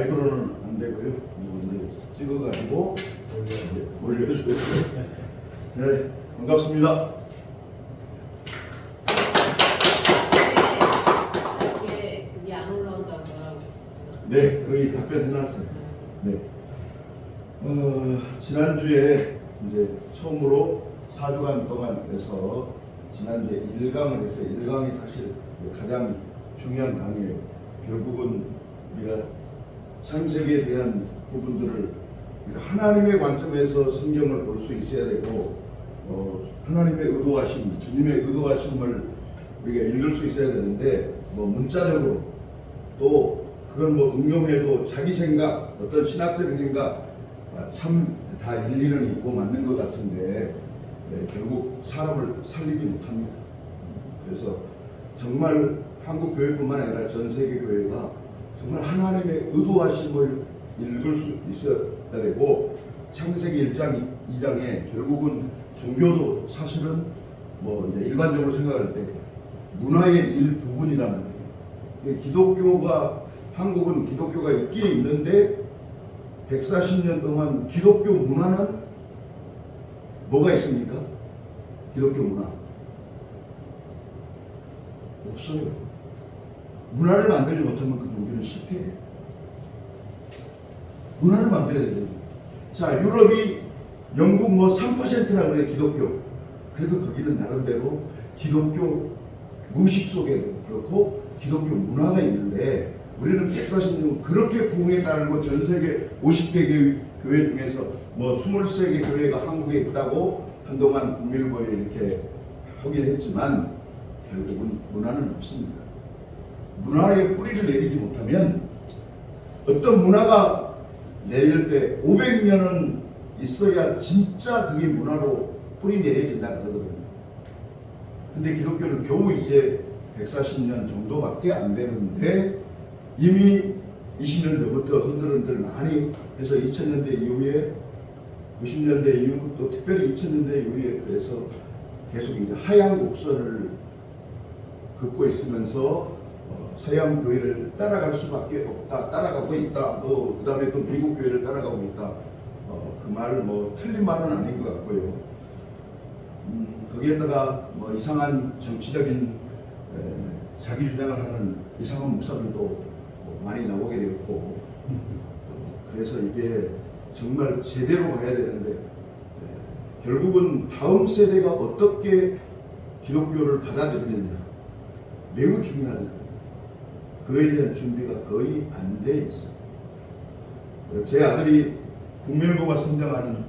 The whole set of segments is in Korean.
라이브로는 안 되고요. 이제 찍어가지고 올려줘요. 네, 반갑습니다. 그게 안 올라온다고. 네, 거의 답변해놨어요. 네. 지난주에 이제 처음으로 4주간 동안 해서 지난주에 1강을 했어요. 1강이 사실 가장 중요한 강이에요. 결국은 우리가 창세기에 대한 부분들을 하나님의 관점에서 성경을 볼 수 있어야 되고 하나님의 의도하심, 주님의 의도하심을 우리가 읽을 수 있어야 되는데 문자적으로 또 그걸 응용해도 자기 생각, 어떤 신학적인 생각 참 다 일리는 있고 맞는 것 같은데 결국 사람을 살리지 못합니다. 그래서 정말 한국 교회뿐만 아니라 전 세계 교회가 정말 하나님의 의도하심을 읽을 수 있어야 되고 창세기 1장, 2장에 결국은 종교도 사실은 이제 일반적으로 생각할 때 문화의 일부분이라는 거예요. 기독교가 한국은 기독교가 있긴 있는데 140년 동안 기독교 문화는 뭐가 있습니까? 기독교 문화 없어요. 문화를 만들지 못하면 그 종교는 실패해요. 문화를 만들어야 되거든요. 자, 유럽이 영국 3%라고 해요, 기독교. 그래도 거기는 나름대로 기독교 무식 속에도 그렇고 기독교 문화가 있는데 우리는 140년 그렇게 부흥에 따르고 전 세계 50개 교회 중에서 23개 교회가 한국에 있다고 한동안 국민일보에 이렇게 하긴 했지만 결국은 문화는 없습니다. 문화의 뿌리를 내리지 못하면 어떤 문화가 내릴 때 500년은 있어야 진짜 그게 문화로 뿌리 내려진다 그러거든요. 근데 기독교는 겨우 이제 140년 정도밖에 안 되는데 이미 20년 전부터 흔들흔들 많이 해서 2000년대 이후에 90년대 이후 또 특별히 2000년대 이후에 그래서 계속 이제 하향 곡선을 긋고 있으면서 서양 교회를 따라갈 수밖에 없다, 따라가고 있다, 그 다음에 또 미국 교회를 따라가고 있다. 그 말 틀린 말은 아닌 것 같고요. 거기에다가 이상한 정치적인 자기 주장을 하는 이상한 목사들도 많이 나오게 되었고, 그래서 이게 정말 제대로 가야 되는데 결국은 다음 세대가 어떻게 기독교를 받아들이느냐 매우 중요하다. 그에 대한 준비가 거의 안 돼 있어요. 제 아들이 국민일보가 선정하는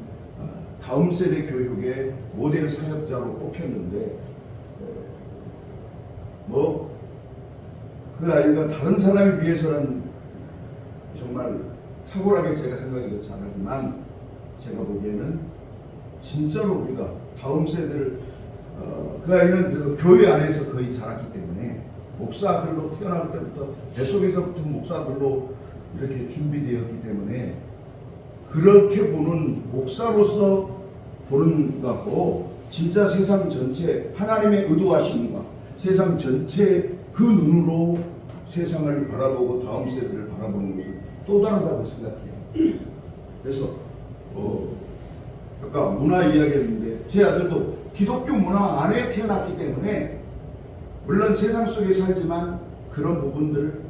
다음 세대 교육의 모델 사역자로 꼽혔는데 그 아이가 다른 사람에 비해서는 정말 탁월하게 제가 생각해도 잘하지만 제가 보기에는 진짜로 우리가 다음 세대를 그 아이는 그래도 교회 안에서 거의 자랐기 때문에 목사들로 태어날 때부터 뱃속에서부터 목사들로 이렇게 준비되었기 때문에 그렇게 보는 목사로서 보는 것 같고 진짜 세상 전체 하나님의 의도하심과 세상 전체 그 눈으로 세상을 바라보고 다음 세대를 바라보는 것은 또 다르다고 생각해요. 그래서 아까 문화 이야기했는데 제 아들도 기독교 문화 안에 태어났기 때문에 물론 세상 속에 살지만 그런 부분들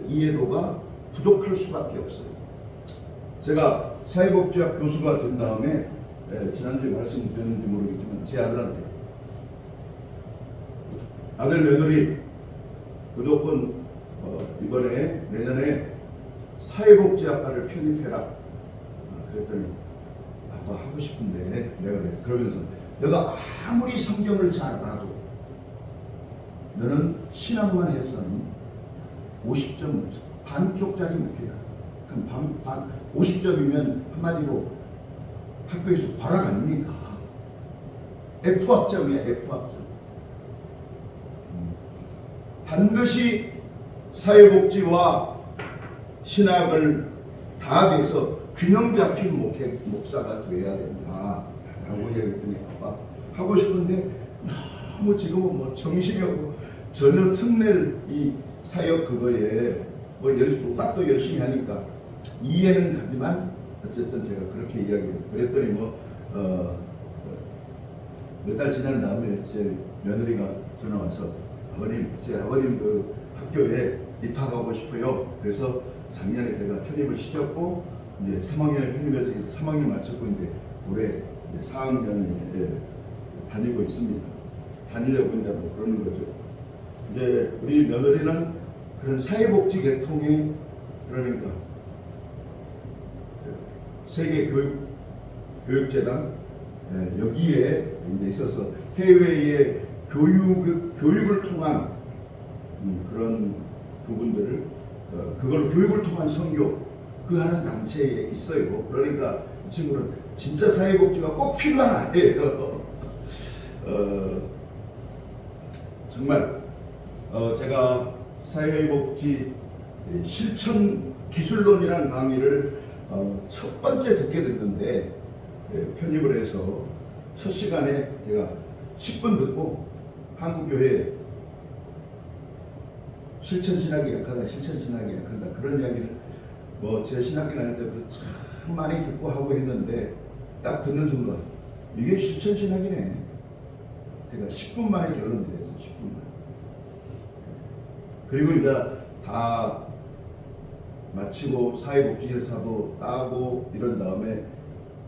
이해도가 부족할 수밖에 없어요. 제가 사회복지학 교수가 된 다음에 지난주에 말씀드렸는지 모르겠지만 제 아들한테 아들 며느리 무조건 이번에 내년에 사회복지학과를 편입해라. 그랬더니 아빠 하고 싶은데 내가 그러면서 내가 아무리 성경을 잘 알아도 너는 신학만 해서는 50점 반쪽짜리 목회다. 그럼 50점이면 한마디로 학교에서 과락 아닙니까? F학점이야, F학점. 반드시 사회복지와 신학을 다 돼서 균형 잡힌 목사가 돼야 된다 라고 얘기했더니 아빠 하고 싶은데 너무 지금은 정신이 없고 전혀 틈낼 이 사역 그거에 노닥도 열심히 하니까 이해는 가지만 어쨌든 제가 그렇게 이야기해요. 그랬더니 몇 달 지난 다음에 제 며느리가 전화 와서 아버님, 제 아버님 그 학교에 입학하고 싶어요. 그래서 작년에 제가 편입을 시켰고 이제 3학년에 편입해서 3학년 마쳤고 이제 올해 4학년에 다니고 있습니다. 다니려고 이제 뭐 그러는 거죠. 이제 우리 며느리는 그런 사회복지 계통의 그러니까 세계 교육재단 여기에 이제 있어서 해외의 교육을 통한 그런 부분들을 그걸 교육을 통한 선교 그 하는 단체에 있어요. 그러니까 이 친구는 진짜 사회복지가 꼭 필요한 아이예요. 정말 제가 사회복지 실천 기술론이라는 강의를 첫 번째 듣게 됐는데 편입을 해서 첫 시간에 제가 10분 듣고 한국교회 실천신학이 약하다, 실천신학이 약하다 그런 이야기를 제 신학기나 할 때도 참 많이 듣고 하고 했는데 딱 듣는 순간 이게 실천신학이네. 제가 10분 만에 결론 내렸어요. 10분 만에. 그리고 이제 다 마치고 사회복지회사도 따고 이런 다음에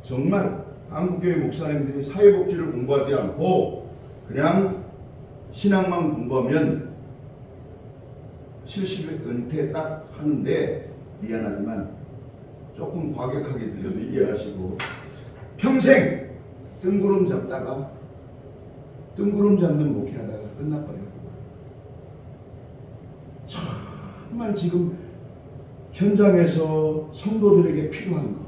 정말 한국교회 목사님들이 사회복지를 공부하지 않고 그냥 신학만 공부하면 70일 은퇴 딱 하는데 미안하지만 조금 과격하게 들려도 이해하시고 평생 뜬구름 잡다가 뜬구름 잡는 목회하다가 끝나버려요. 정말 지금 현장에서 성도들에게 필요한 것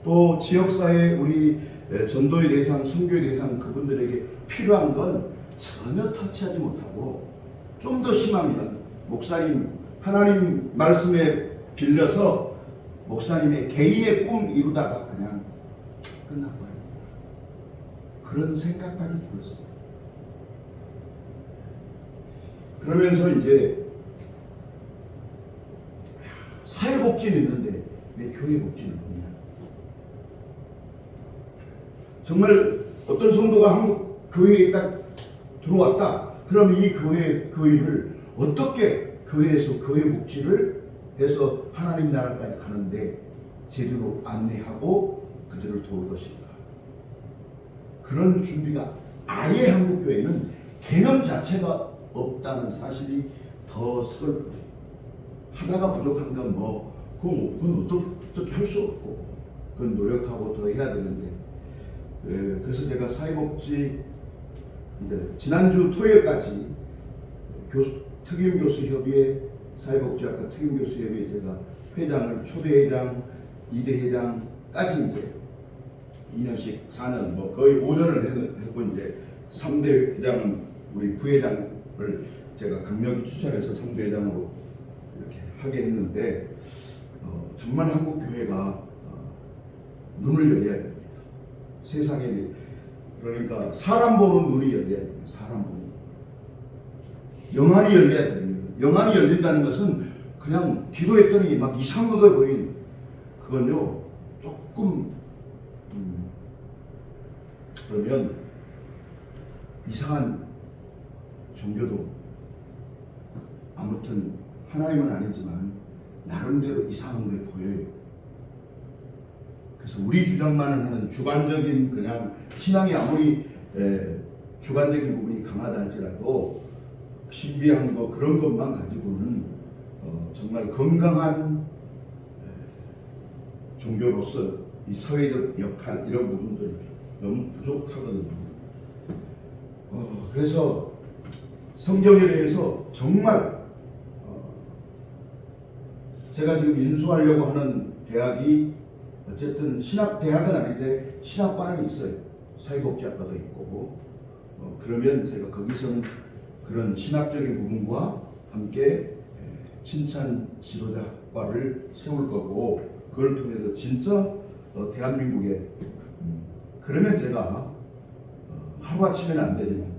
또 지역사회 우리 전도의 대상, 선교의 대상 그분들에게 필요한 건 전혀 터치하지 못하고 좀 더 심하면 목사님 하나님 말씀에 빌려서 목사님의 개인의 꿈 이루다가 그냥 끝나버려요. 그런 생각까지 들었어요. 그러면서 이제 사회복지는 있는데 왜 교회복지는 없냐. 정말 어떤 성도가 한국 교회에 딱 들어왔다. 그럼 이 교회를 어떻게 교회에서 교회복지를 해서 하나님 나라까지 가는데 제대로 안내하고 그들을 도울 것인가. 그런 준비가 아예 한국 교회는 개념 자체가 없다는 사실이 더 슬퍼요. 하다가 부족한 건 그건 어떻게 할 수 없고 그건 노력하고 더 해야 되는데 그래서 제가 사회복지 이제 지난주 토요일까지 특임교수협의회 사회복지학과 특임교수협의회 제가 회장을 초대회장, 2대 회장까지 이제 2년씩 4년 거의 5년을 했고 이제 3대 회장은 우리 부회장을 제가 강력히 추천해서 3대 회장으로 이렇게 하게 했는데 정말 한국 교회가 눈을 열어야 됩니다. 세상에 그러니까 사람 보는 눈이 열려야 됩니다. 사람 보는 영안이 열려야 돼요. 영안이 열린다는 것은 그냥 기도했더니 막 이상한 거 보인 그건요 조금 그러면 이상한 종교도 아무튼 하나님은 아니지만 나름대로 이상한 게 보여요. 그래서 우리 주장만을 하는 주관적인 그냥 신앙이 아무리 주관적인 부분이 강하다 할지라도 신비한 거 그런 것만 가지고는 정말 건강한 종교로서 이 사회적 역할 이런 부분들이 너무 부족하거든요. 그래서 성경에 대해서 정말 제가 지금 인수하려고 하는 대학이 어쨌든 신학대학은 아닌데 신학과는 있어요. 사회복지학과도 있고 그러면 제가 거기서는 그런 신학적인 부분과 함께 칭찬 지도자과를 세울 거고 그걸 통해서 진짜 대한민국에 그러면 제가 하루아침에는 안 되지만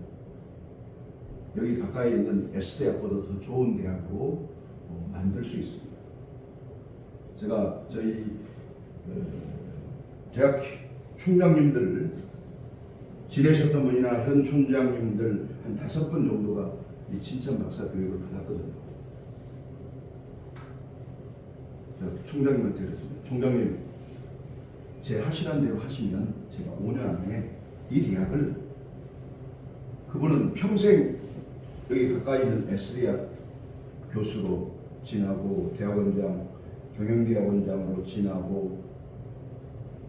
여기 가까이 있는 S대학보다 더 좋은 대학으로 만들 수 있습니다. 제가 저희 대학 총장님들 지내셨던 분이나 현 총장님들 한 5분 정도가 이 칭찬 박사 교육을 받았거든요. 제가 총장님한테 그랬습니다. 총장님, 제 하시란 대로 하시면 제가 5년 안에 이 대학을, 그분은 평생 여기 가까이 있는 S대학 교수로 지나고 대학원장, 경영대학원장으로 지나고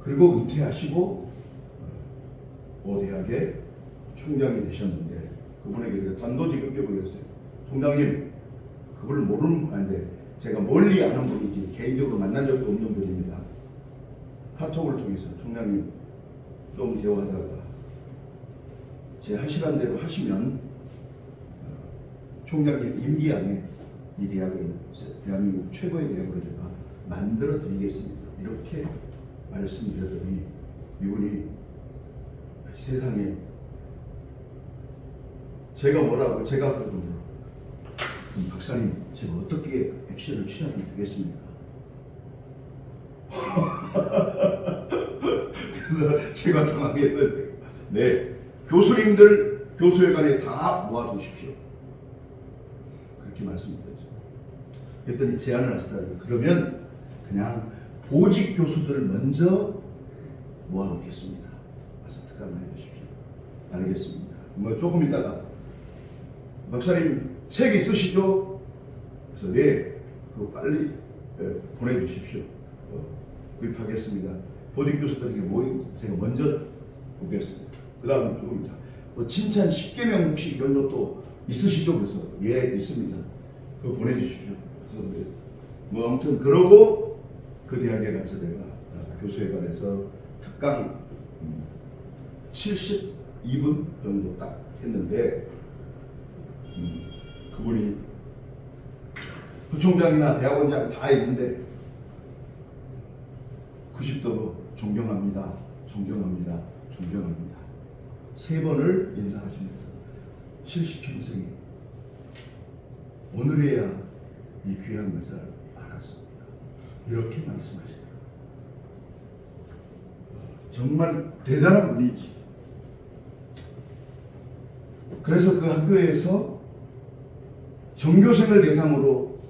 그리고 은퇴하시고 대학의 총장이 되셨는데 그분에게 단도직입적으로 그랬어요. 총장님, 그분을 모르는 아닌데 제가 멀리 아는 분이지 개인적으로 만난 적도 없는 분입니다. 카톡을 통해서 총장님 좀 대화하다가 제 하시란 대로 하시면 총장님 임기 안에 이 대학을 대한민국 최고의 대학으로 제가 만들어 드리겠습니다. 이렇게 말씀드렸더니 이분이 세상에 제가 그러더니 그럼 박사님, 제가 어떻게 액션을 취하면 되겠습니까? 그래서 제가 당황해서 네, 교수님들 교수회관에 다 모아두십시오. 그렇게 말씀드렸죠. 그랬더니 제안을 하시더라고요. 그러면 그냥 보직 교수들을 먼저 모아놓겠습니다. 가서 특강을 해주십시오. 알겠습니다. 뭐 조금 있다가 박사님 책 있으시죠? 그래서 네, 그거 빨리 보내주십시오. 구입하겠습니다. 보직 교수들에게 모임 제가 먼저 보겠습니다. 그 다음에 조금 있다. 뭐 칭찬 10개명 혹시 이런 것도 있으시죠? 그래서 예, 있습니다. 그거 보내주십시오. 그래서 뭐 아무튼 그러고 그 대학에 가서 내가 교수회관에서 특강 72분 정도 딱 했는데 그분이 부총장이나 대학원장 다 있는데 90도로 존경합니다. 존경합니다. 존경합니다. 3번을 인사하시면서 70평생에 오늘에야 이 귀한 것을 알았습니다. 이렇게 말씀하시더라고요. 정말 대단한 분이지. 그래서 그 학교에서 전교생을 대상으로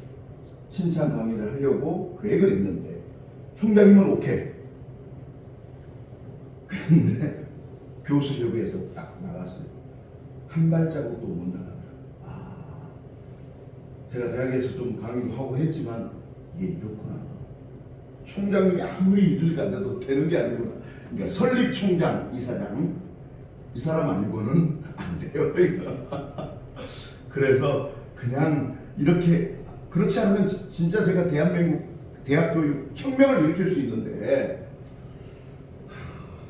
칭찬 강의를 하려고 계획을 했는데 총장님은 오케이. 그런데 교수협의회에서 딱 나갔어요. 한 발자국도 못 나가더라고요. 제가 대학에서 좀 강의도 하고 했지만 이게 이렇구나. 총장님이 아무리 일을 가져도 되는 게 아니구나. 그러니까 설립 총장, 이사장 이 사람 아니고는 안 돼요. 그래서 그냥 이렇게 그렇지 않으면 진짜 제가 대한민국 대학교육 혁명을 일으킬 수 있는데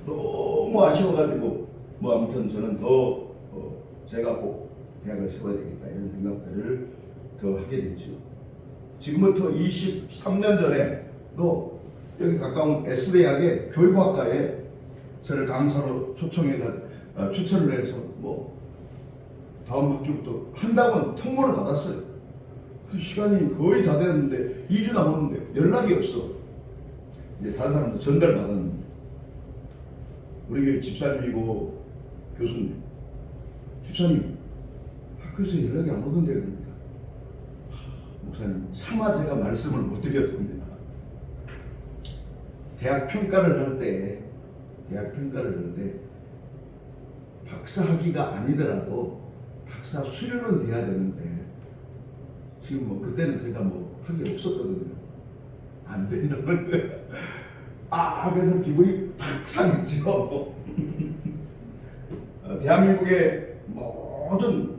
너무 아쉬워가지고 뭐 아무튼 저는 더 제가 꼭 대학을 세워야 되겠다 이런 생각들을 더 하게 됐죠. 지금부터 23년 전에 또 여기 가까운 S대학의 교육학과에 저를 강사로 추천을 해서 뭐 다음 학기부터 한다고 통보를 받았어요. 그 시간이 거의 다 됐는데 2주 남았는데 연락이 없어. 이제 다른 사람도 전달 받았는데 우리 교회 집사님이고 교수님, 집사님 학교에서 연락이 안 오던데 그러니까 목사님 차마 제가 말씀을 못 드렸습니다. 대학 평가를 할 때 박사 학위가 아니더라도 박사 수료는 돼야 되는데 지금 뭐 그때는 제가 뭐 학위 없었거든요. 안 된다는 거예요. 그래서 기분이 팍 상했죠. 대한민국의 모든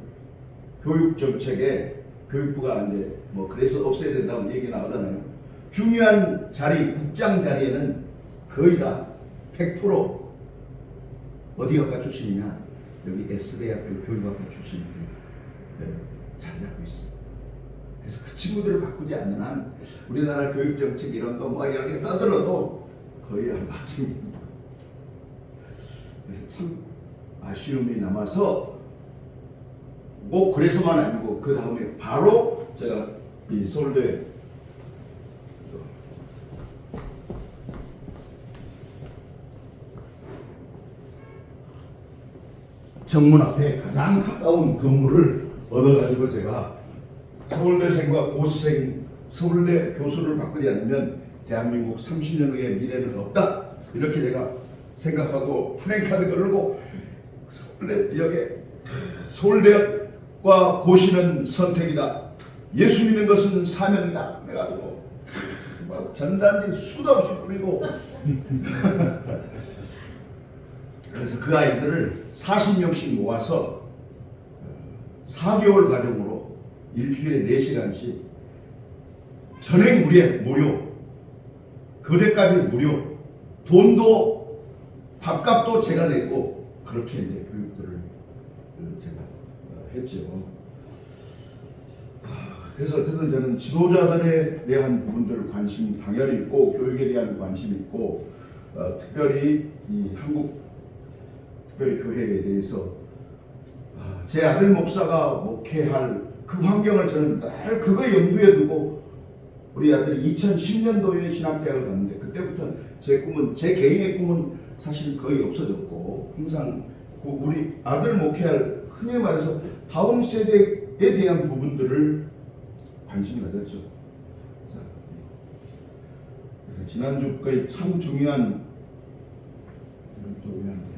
교육 정책에 교육부가 이제 뭐 그래서 없애야 된다고 얘기 나오잖아요. 중요한 자리, 국장 자리에는 거의 다 100% 어디 학과 출신이냐? 여기 S대학교 교육학과 출신들이 자리 잡고 있습니다. 그래서 그 친구들을 바꾸지 않는 한 우리나라 교육 정책 이런 거 뭐 이렇게 떠들어도 거의 안 바뀝니다. 그래서 참 아쉬움이 남아서 꼭 그래서만 아니고 그 다음에 바로 제가 이 서울대 정문 앞에 가장 가까운 건물을 얻어가지고 제가 서울대생과 고수생 서울대 교수를 바꾸지 않으면 대한민국 30년 후의 미래는 없다. 이렇게 제가 생각하고 플랜카드 걸고 서울대역에 서울대과 고시는 선택이다. 예수 믿는 것은 사명이다. 해가지고 막 전단지 수도 없이 뿌리고 그래서 그 아이들을 40명씩 모아서 4개월 과정으로 일주일에 4시간씩 전액 무료, 거래까지 무료, 돈도 밥값도 제가 냈고 그렇게 이제 교육들을 제가 했죠. 그래서 어쨌든 저는 지도자들에 대한 부분들 관심 당연히 있고 교육에 대한 관심이 있고 특별히 이 한국 특별히 교회에 대해서 제 아들 목사가 목회할 그 환경을 저는 늘 그거 염두에 두고 우리 아들이 2010년도에 신학대학을 갔는데 그때부터 제 꿈은 제 개인의 꿈은 사실 거의 없어졌고 항상 우리 아들 목회할 흔히 말해서 다음 세대에 대한 부분들을 관심이 가졌죠. 그래서 지난주까지 참 중요한 또 왜안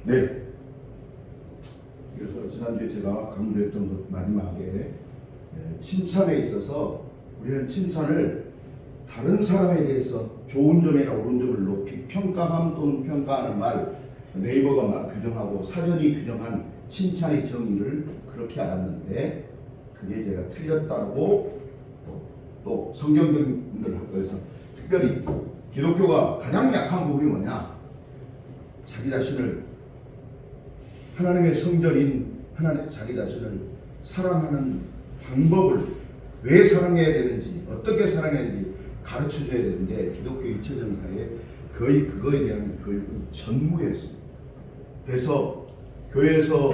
네. 그래서 지난주에 제가 강조했던 것 마지막에 칭찬에 있어서 우리는 칭찬을 다른 사람에 대해서 좋은 점이나 옳은 점을 높이 평가함 또는 평가하는 말 네이버가 막 규정하고 사전이 규정한 칭찬의 정의를 그렇게 알았는데 그게 제가 틀렸다고 또 성경적인들 학교에서 특별히 기독교가 가장 약한 부분이 뭐냐? 자기 자신을 하나님의 성전인 하나님 자기 자신을 사랑하는 방법을 왜 사랑해야 되는지 어떻게 사랑해야 되는지 가르쳐줘야 되는데 기독교 일체전사에 거의 그거에 대한 교육은 전무했습니다. 그래서 교회에서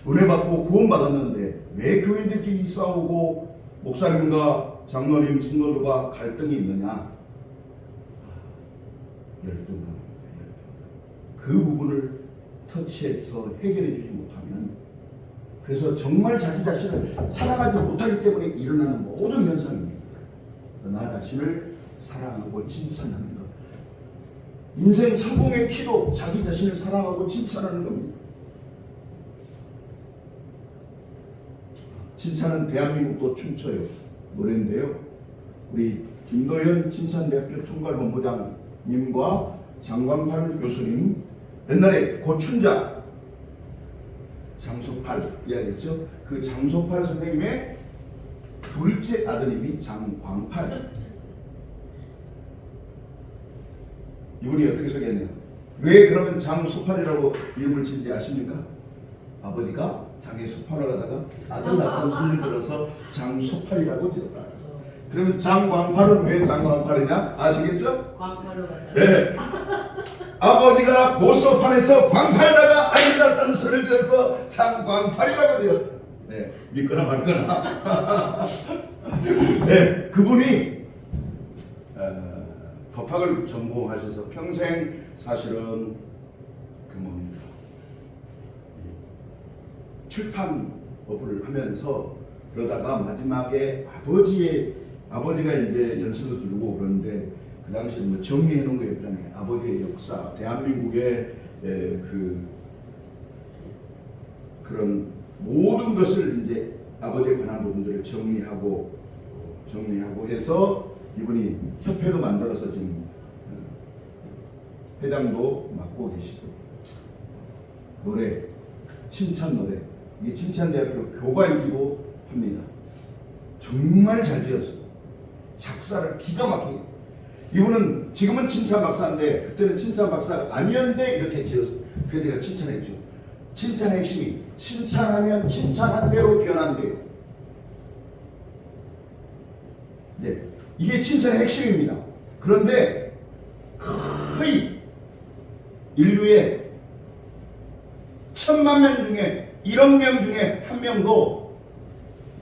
은혜 받고 구원 받았는데 왜 교인들끼리 싸우고 목사님과 장로님, 신도들과 갈등이 있느냐? 열등감입니다. 그 부분을 터치해서 해결해 주지 못하면 그래서 정말 자기 자신을 사랑하지 못하기 때문에 일어나는 모든 현상입니다. 나 자신을 사랑하고 칭찬하는 것. 인생 성공의 키도 자기 자신을 사랑하고 칭찬하는 겁니다. 칭찬은 대한민국도 춤춰요. 노래인데요. 우리 김도현 칭찬대학교 총괄본부장님과 장광팔 교수님 옛날에 고춘자 장소팔 이야기했죠. 그 장소팔 선생님의 둘째 아드님이 장광팔. 이분이 어떻게 소개했냐? 왜 그러면 장소팔이라고 이름을 지은지 아십니까? 아버지가 장에 소팔을 하다가 아들 낳던 손을 들어서 장소팔이라고 지었다. 그러면 장광팔은 왜 장광팔이냐? 아시겠죠? 광팔로 갔다. 네. 아버지가 고소판에서 광팔다가 아이 낳았다는 소리를 들어서 장광팔이라고 되었다. 네, 믿거나 말거나. 네, 그분이 법학을 전공하셔서 평생 사실은 그 뭡니까 출판업을 하면서 그러다가 마지막에 아버지가 이제 연수도 들고 그러는데. 그 당시에 뭐 정리해 놓은 거 있잖아요. 아버지의 역사, 대한민국의 그런 모든 것을 이제 아버지에 관한 부분들을 정리하고 해서 이분이 협회도 만들어서 지금 회장도 맡고 계시고 노래, 칭찬 노래 이게 칭찬대학교 교과이기도 합니다. 정말 잘 지었어요. 작사를 기가 막히게. 이분은 지금은 칭찬 박사인데 그때는 칭찬 박사가 아니었는데 이렇게 지었어요. 그래서 제가 칭찬했죠. 칭찬의 핵심이 칭찬하면 칭찬한 대로 변한대요. 네, 이게 칭찬의 핵심입니다. 그런데 거의 인류의 1000만 명 중에 1억 명 중에 한 명도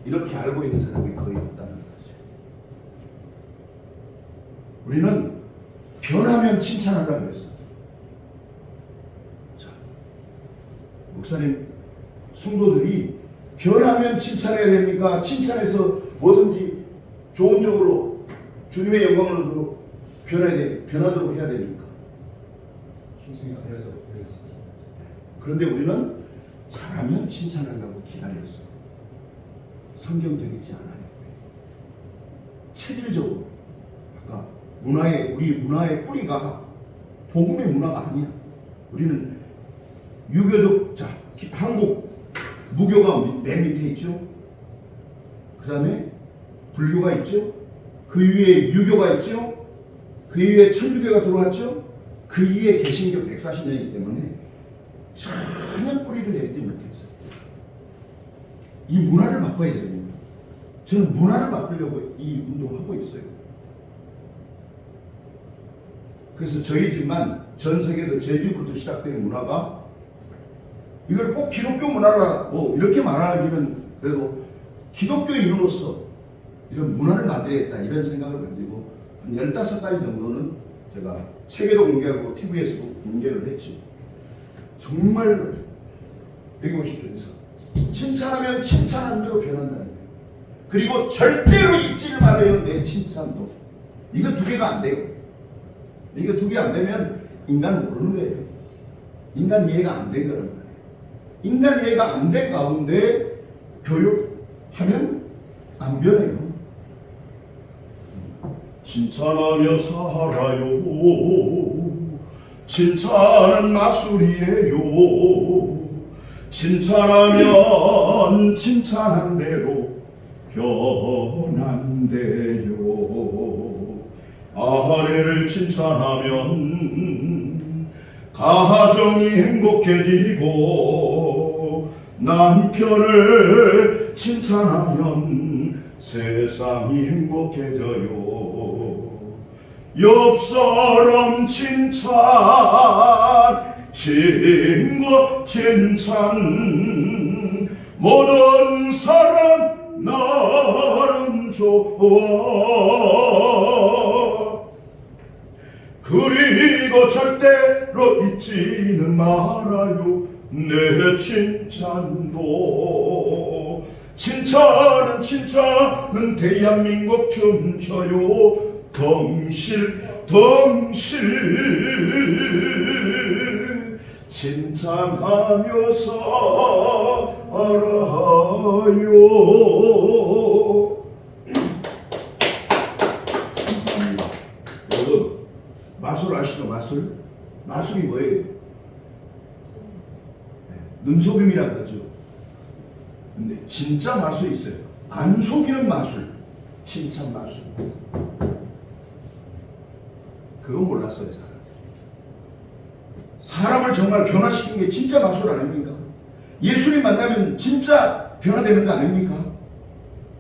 이렇게 알고 있는 사람이 거의 없다는 거죠. 우리는 변하면 칭찬하려고 했어. 자, 목사님, 성도들이 변하면 칭찬해야 됩니까? 칭찬해서 뭐든지 좋은 쪽으로 주님의 영광으로 변하도록 해야 됩니까? 그런데 우리는 잘하면 칭찬하려고 기다렸어. 성경적이지 않아요. 체질적으로 아까 우리 문화의 뿌리가 복음의 문화가 아니야. 우리는 유교적, 자, 한국 무교가 맨 밑에 있죠. 그 다음에 불교가 있죠. 그 위에 유교가 있죠. 그 위에 천주교가 들어왔죠. 그 위에 개신교 140년이기 때문에 전혀 뿌리를 내리지 못했어요. 이 문화를 바꿔야 됩니다. 저는 문화를 바꾸려고 이 운동을 하고 있어요. 그래서 저희 집만 전 세계에서 제주부터 시작된 문화가, 이걸 꼭 기독교 문화라 뭐 이렇게 말하기는 그래도 기독교인으로서 이런 문화를 만들어야겠다 이런 생각을 가지고 한 15가지 정도는 제가 책에도 공개하고 TV에서도 공개를 했지. 정말 여기 보십시오. 그래서 칭찬하면 칭찬하는 대로 변한다는 거예요. 그리고 절대로 잊지를 말아요. 내 칭찬도. 이거 2개가 안 돼요. 이거 2개 안 되면 인간 모르는 거예요. 인간 이해가 안 된 거란 말이에요. 인간 이해가 안 된 가운데 교육하면 안 변해요. 칭찬하며 살아요. 칭찬은 마술이에요. 칭찬하면 칭찬한 대로 변한대요. 아내를 칭찬하면 가정이 행복해지고, 남편을 칭찬하면 세상이 행복해져요. 옆사람 칭찬, 친구 칭찬, 모든 사람 나는 좋아. 그리고 절대로 잊지는 말아요. 내 칭찬도. 칭찬은 대한민국 춤춰요. 덩실 칭찬하면서 알아요. 여러분, 마술 아시죠? 마술이 뭐예요? 눈속임이라고 그러죠. 근데 진짜 마술이 있어요. 안 속이는 마술, 칭찬 마술. 그건 몰랐어요, 사람을 정말 변화시킨 게 진짜 마술 아닙니까? 예수님 만나면 진짜 변화되는 거 아닙니까?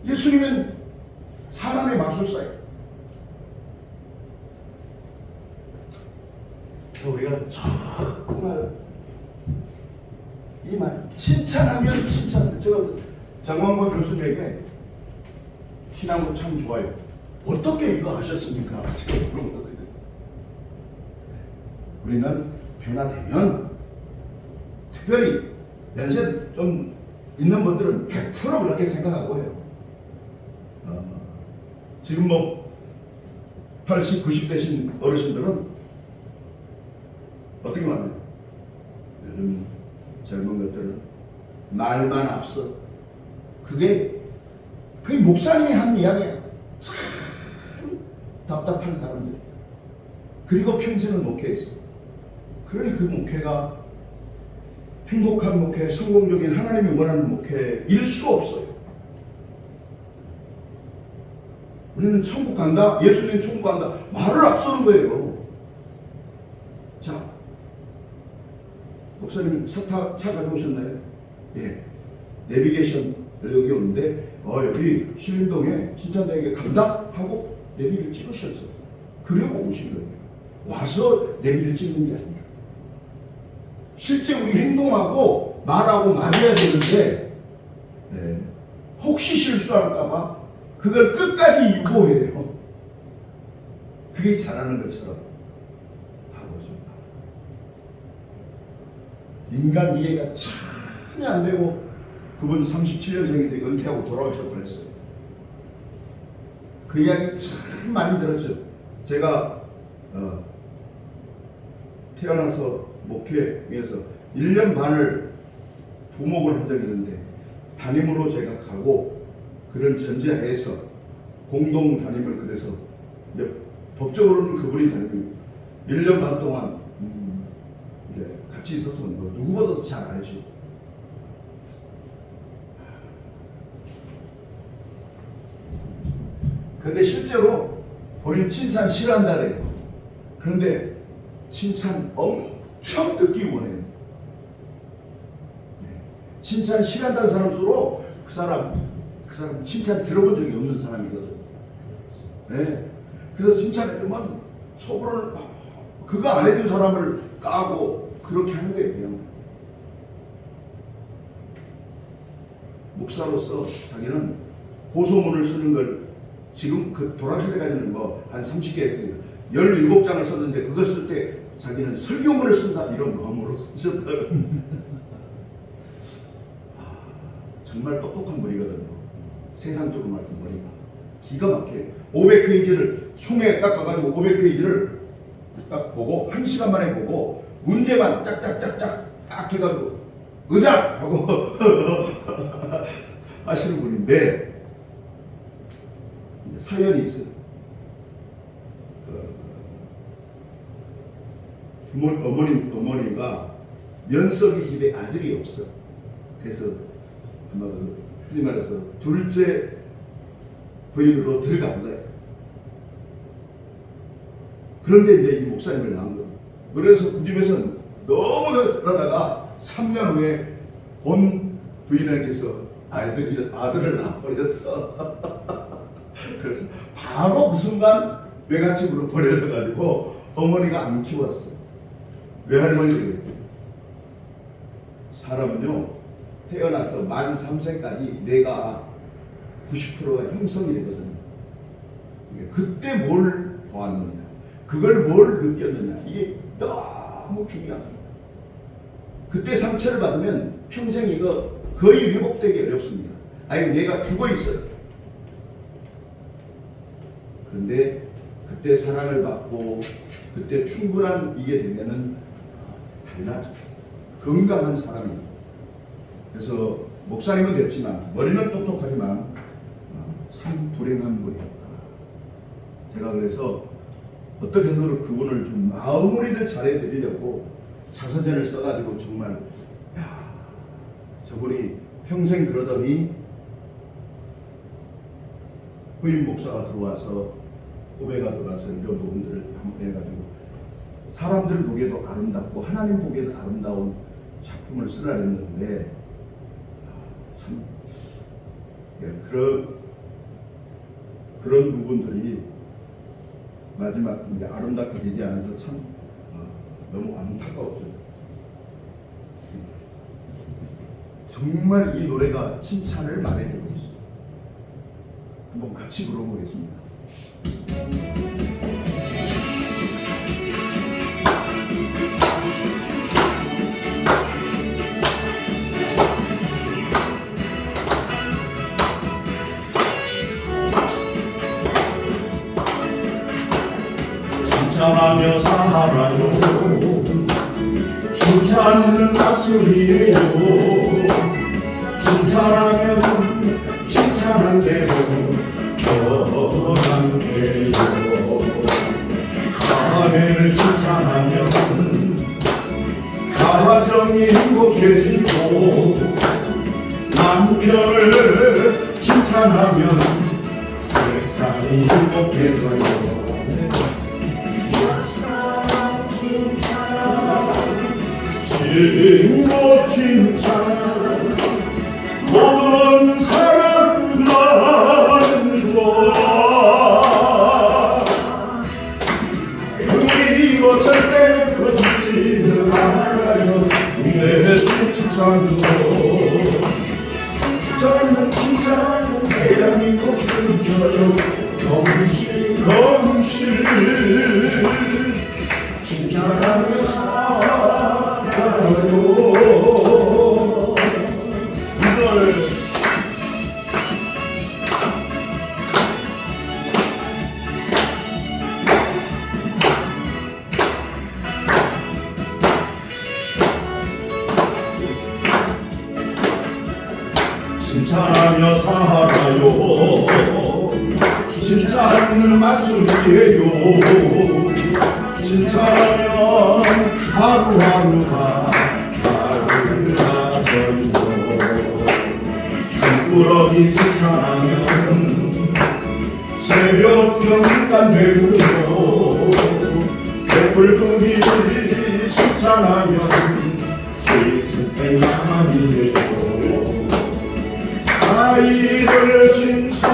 예수님은 사람의 마술사예요. 우리가 정말 이 말, 칭찬하면 칭찬. 제가 장광범 교수님에게 신앙도 참 좋아요. 어떻게 이거 하셨습니까? 제가 물어봤어요. 우리는 변화되면, 특별히 연세 좀 있는 분들은 100% 그렇게 생각하고 해요. 지금 뭐 80, 90 되신 어르신들은 어떻게 말하냐? 요즘 젊은 것들은 말만 앞서. 그게 목사님이 한 이야기야. 참 답답한 사람들. 그리고 평생을 목회했어. 그러니 그 목회가 행복한 목회, 성공적인 하나님이 원하는 목회일 수 없어요. 우리는 천국 간다, 예수님 천국 간다, 말을 앞서는 거예요. 자, 목사님 차 가져오셨나요? 예. 내비게이션 여기 오는데 여기 신림동에 칭찬대회에 간다 하고 내비를 찍으셨어. 그리고 오신 거예요. 와서 내비를 찍는 게 아니라 실제 우리 행동하고 말하고 맞아야 되는데 혹시 실수할까봐 그걸 끝까지 유보해요. 그게 잘하는 것처럼 바보죠. 인간 이해가 전혀 안 되고 그분 37년생인데 은퇴하고 돌아가실 뻔했어요. 그 이야기 참 많이 들었죠. 제가 태어나서 목회에서 1년 반을 부목을 한 적이 있는데 담임으로 제가 가고 그런 전제하에서 공동 담임을 그래서 법적으로는 그분이 담임이고 1년 반 동안 이제 같이 있어서 뭐 누구보다도 잘 알죠. 근데 실제로 본인 칭찬 싫어한다래요. 그런데 칭찬 엄청 듣기 원해요. 칭찬 싫어한다는 사람수록 그 사람 칭찬 들어본 적이 없는 사람이거든. 네. 그래서 칭찬해주면 속으로는 그거 안 해준 사람을 까고 그렇게 하는 거예요. 그냥. 목사로서 자기는 고소문을 쓰는 걸 지금 그 돌아가실 때까지는 뭐 한 30개 17장을 썼는데 그걸 쓸 때 자기는 설교문을 쓴다 이런 마음으로 쓰셨다고. 정말 똑똑한 분이거든요. 세상적으로 말해서 머리가 기가 막혀요. 500페이지를 총에 딱 가가지고 500페이지를 딱 보고 1시간 만에 보고 문제만 짝짝짝짝 딱 해가지고 의자 하고 하시는 분인데 사연이 있어요. 어머니가 면석이 집에 아들이 없어. 그래서 아마 흔히 말해서 둘째 부인으로 들어간 거예요. 그런데 이제 이 목사님을 낳은 거예요. 그래서 그 집에서는 너무 살다가 3년 후에 본 부인에게서 아들을 낳아버렸어. 그래서 바로 그 순간 외갓집으로 버려져가지고 어머니가 안 키웠어. 외할머니가 사람은요 태어나서 만 3세까지 뇌가 90%가 형성이 되거든요. 그때 뭘 보았느냐, 그걸 뭘 느꼈느냐, 이게 너무 중요합니다. 그때 상처를 받으면 평생 이거 거의 회복되기 어렵습니다. 아예 뇌가 죽어 있어요. 그런데 그때 사랑을 받고 그때 충분한 이게 되면은 달라져. 건강한 사람입니다. 그래서 목사님은 됐지만 머리는 똑똑하지만 참 불행한 분이었다. 제가 그래서 어떻게 해서든 그분을 좀 마무리를 잘해드리려고 자서전을 써가지고 정말 저분이 평생 그러더니 후임 목사가 들어와서 후배가 들어와서 이런 부분들을 해가지고 사람들 보기에도 아름답고 하나님 보기에도 아름다운 작품을 쓰려 했는데 참 그런 부분들이 마지막 이제 아름답게 되지 않아서 참 너무 안타까웠죠. 정말 이 노래가 칭찬을 말해주고 있어요. 한번 같이 불러보겠습니다. 칭찬하며 살아요. 칭찬은 가술이에요. 칭찬하면 칭찬한 대로 변한대요. 아내를 칭찬하면 가정이 행복해지고 남편을 칭찬하면 세상이 행복해져요. 친구 칭찬 모든 춤춰요 경실 칭찬하며 살아요. 이걸 칭찬하며 살아요. 칭찬은 맞순이에요. 칭찬하면 하루하루가 달라져요. 산꾸러기 칭찬하면 새벽경간 배구요. 배불고기 칭찬하면 세수백만이에요. 아이들 칭찬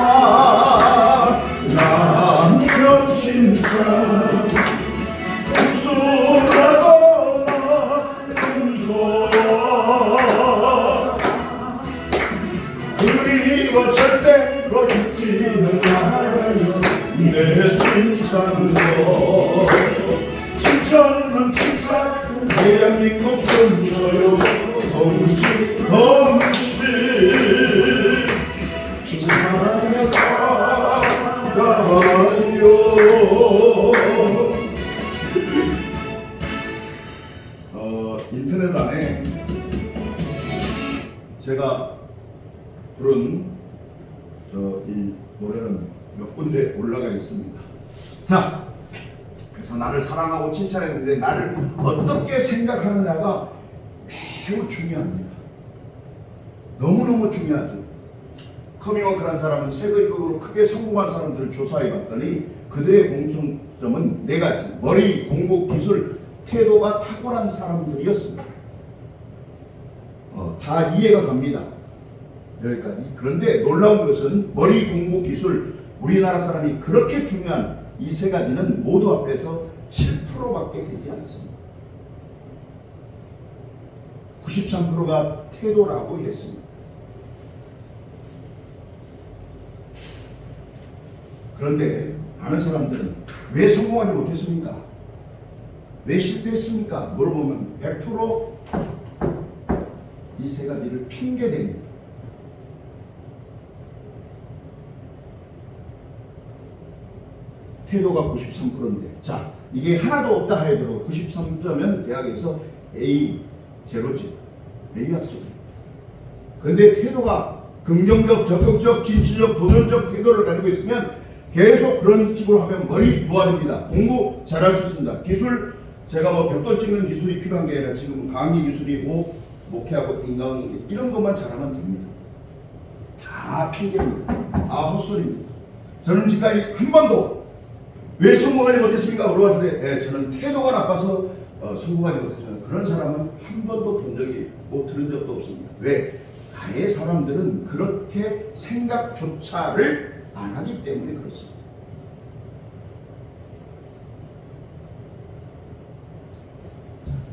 남편 칭찬 풍수라거나 풍소 그리고 절대로 잊지는 말아요. 내 칭찬도 칭찬은 칭찬 대한민국 춤춰요 공식 칭찬하며 살아요. 인터넷 안에 제가 부른 이 노래는 몇 군데 올라가 있습니다. 자, 그래서 나를 사랑하고 칭찬했는데 나를 어떻게 생각하느냐가 매우 중요합니다. 너무너무 중요하죠. 커밍아웃한 사람은 세계적으로 크게 성공한 사람들을 조사해봤더니 그들의 공통점은 4가지. 머리, 공부, 기술, 태도가 탁월한 사람들이었습니다. 다 이해가 갑니다. 여기까지. 그런데 놀라운 것은 머리, 공부, 기술, 우리나라 사람이 그렇게 중요한 이 3가지는 모두 합해서 7%밖에 되지 않습니다. 93%가 태도라고 했습니다. 그런데 많은 사람들은 왜 성공하지 못했습니까? 왜 실패했습니까? 물어보면 100% 이 3가지를 핑계댑니다. 태도가 93%인데 자, 이게 하나도 없다 하더라도 93점은 대학에서 A 제로지, A 합격입니다. 그런데 태도가 긍정적, 적극적, 진취적, 도전적 태도를 가지고 있으면 계속 그런 식으로 하면 머리 좋아집니다. 공부 잘할 수 있습니다. 기술, 제가 뭐 벽돌 찍는 기술이 필요한 게 아니라 지금 강의 기술이고 목회하고 인간관계 이런 것만 잘하면 됩니다. 다 핑계입니다. 다 헛소리입니다. 저는 지금까지 한 번도 왜 성공하지 못했습니까? 물어봤을 때 저는 태도가 나빠서 성공하지 못했지만 그런 사람은 한 번도 본 적이 들은 적도 없습니다. 왜? 아예 사람들은 그렇게 생각조차를 안 하기 때문에 그렇습니다.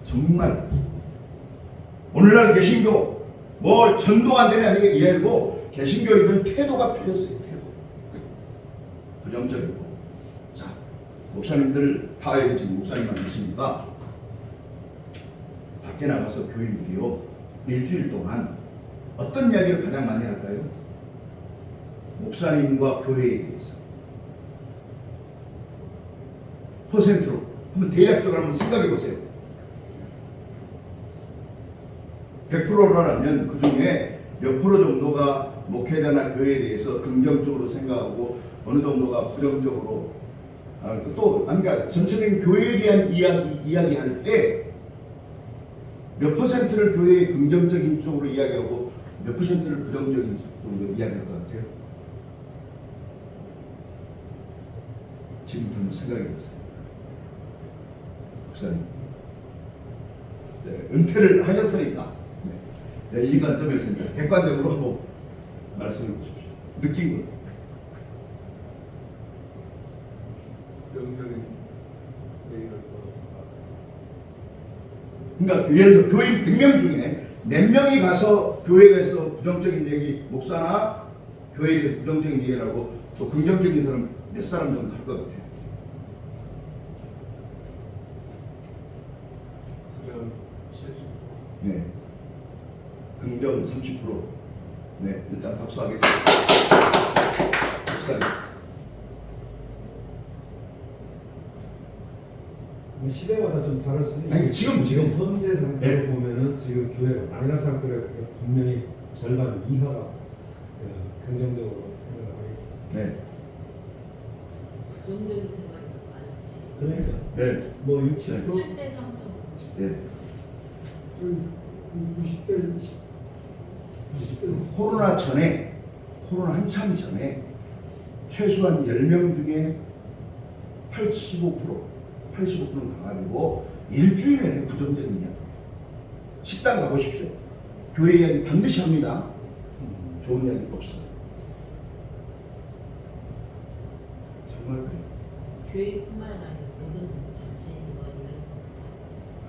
정말 오늘날 개신교 뭐 전도가 안 되냐 이게 이해하고 개신교인들 태도가 틀렸어요. 태도 부정적이고. 자, 목사님들 다 여기 지금 목사님만 계시니까 밖에 나가서 교인들이요 일주일 동안 어떤 이야기를 가장 많이 할까요? 목사님과 교회에 대해서 퍼센트로 한번 대략적으로 한번 생각해 보세요. 100%라면 그 중에 몇 프로 정도가 목회자나 교회에 대해서 긍정적으로 생각하고 어느 정도가 부정적으로 또 그러니까 전체적인 교회에 대한 이야기할 때 몇 퍼센트를 교회의 긍정적인 쪽으로 이야기하고 몇 퍼센트를 부정적인 쪽으로 이야기할 것 같아요? 지금부터 한번 생각해보세요. 목사님 은퇴를 하셨으니까 이 시간점에서 객관적으로 한번 말씀해 보십시오. 느낀 것. 긍정적인 얘기를 그러니까 예를 들어 교인 100명 중에 몇 명이 가서 교회에서 부정적인 얘기 목사나 교회에 대해서 부정적인 얘기를 하고 또 긍정적인 사람 몇 사람 정도 할 것 같아요. 그냥 70%. 네. 긍정 30%. 네, 일단 박수하겠습니다. 박수하겠습니다. 시대마다 좀 다를 수 있는데 아니, 지금 현재 상태로 네. 보면은 지금 교회가 마이너스 상태라서 분명히 절반 이하가 긍정적으로 생각을 하겠습니다. 네. 부정적인 생각이 더 많지. 그러니까 네. 뭐 60%, 7대 3.5. 네. 90대 90대 코로나 전에, 코로나 한참 전에 최소한 10명 중에 85%는 가가지고 일주일 내내 부정적인 이야기. 식당 가보십시오. 교회 이야기 반드시 합니다. 좋은 이야기 없어요. 정말 그래요. 교회뿐만 아니라 모든 단체 뭐 이런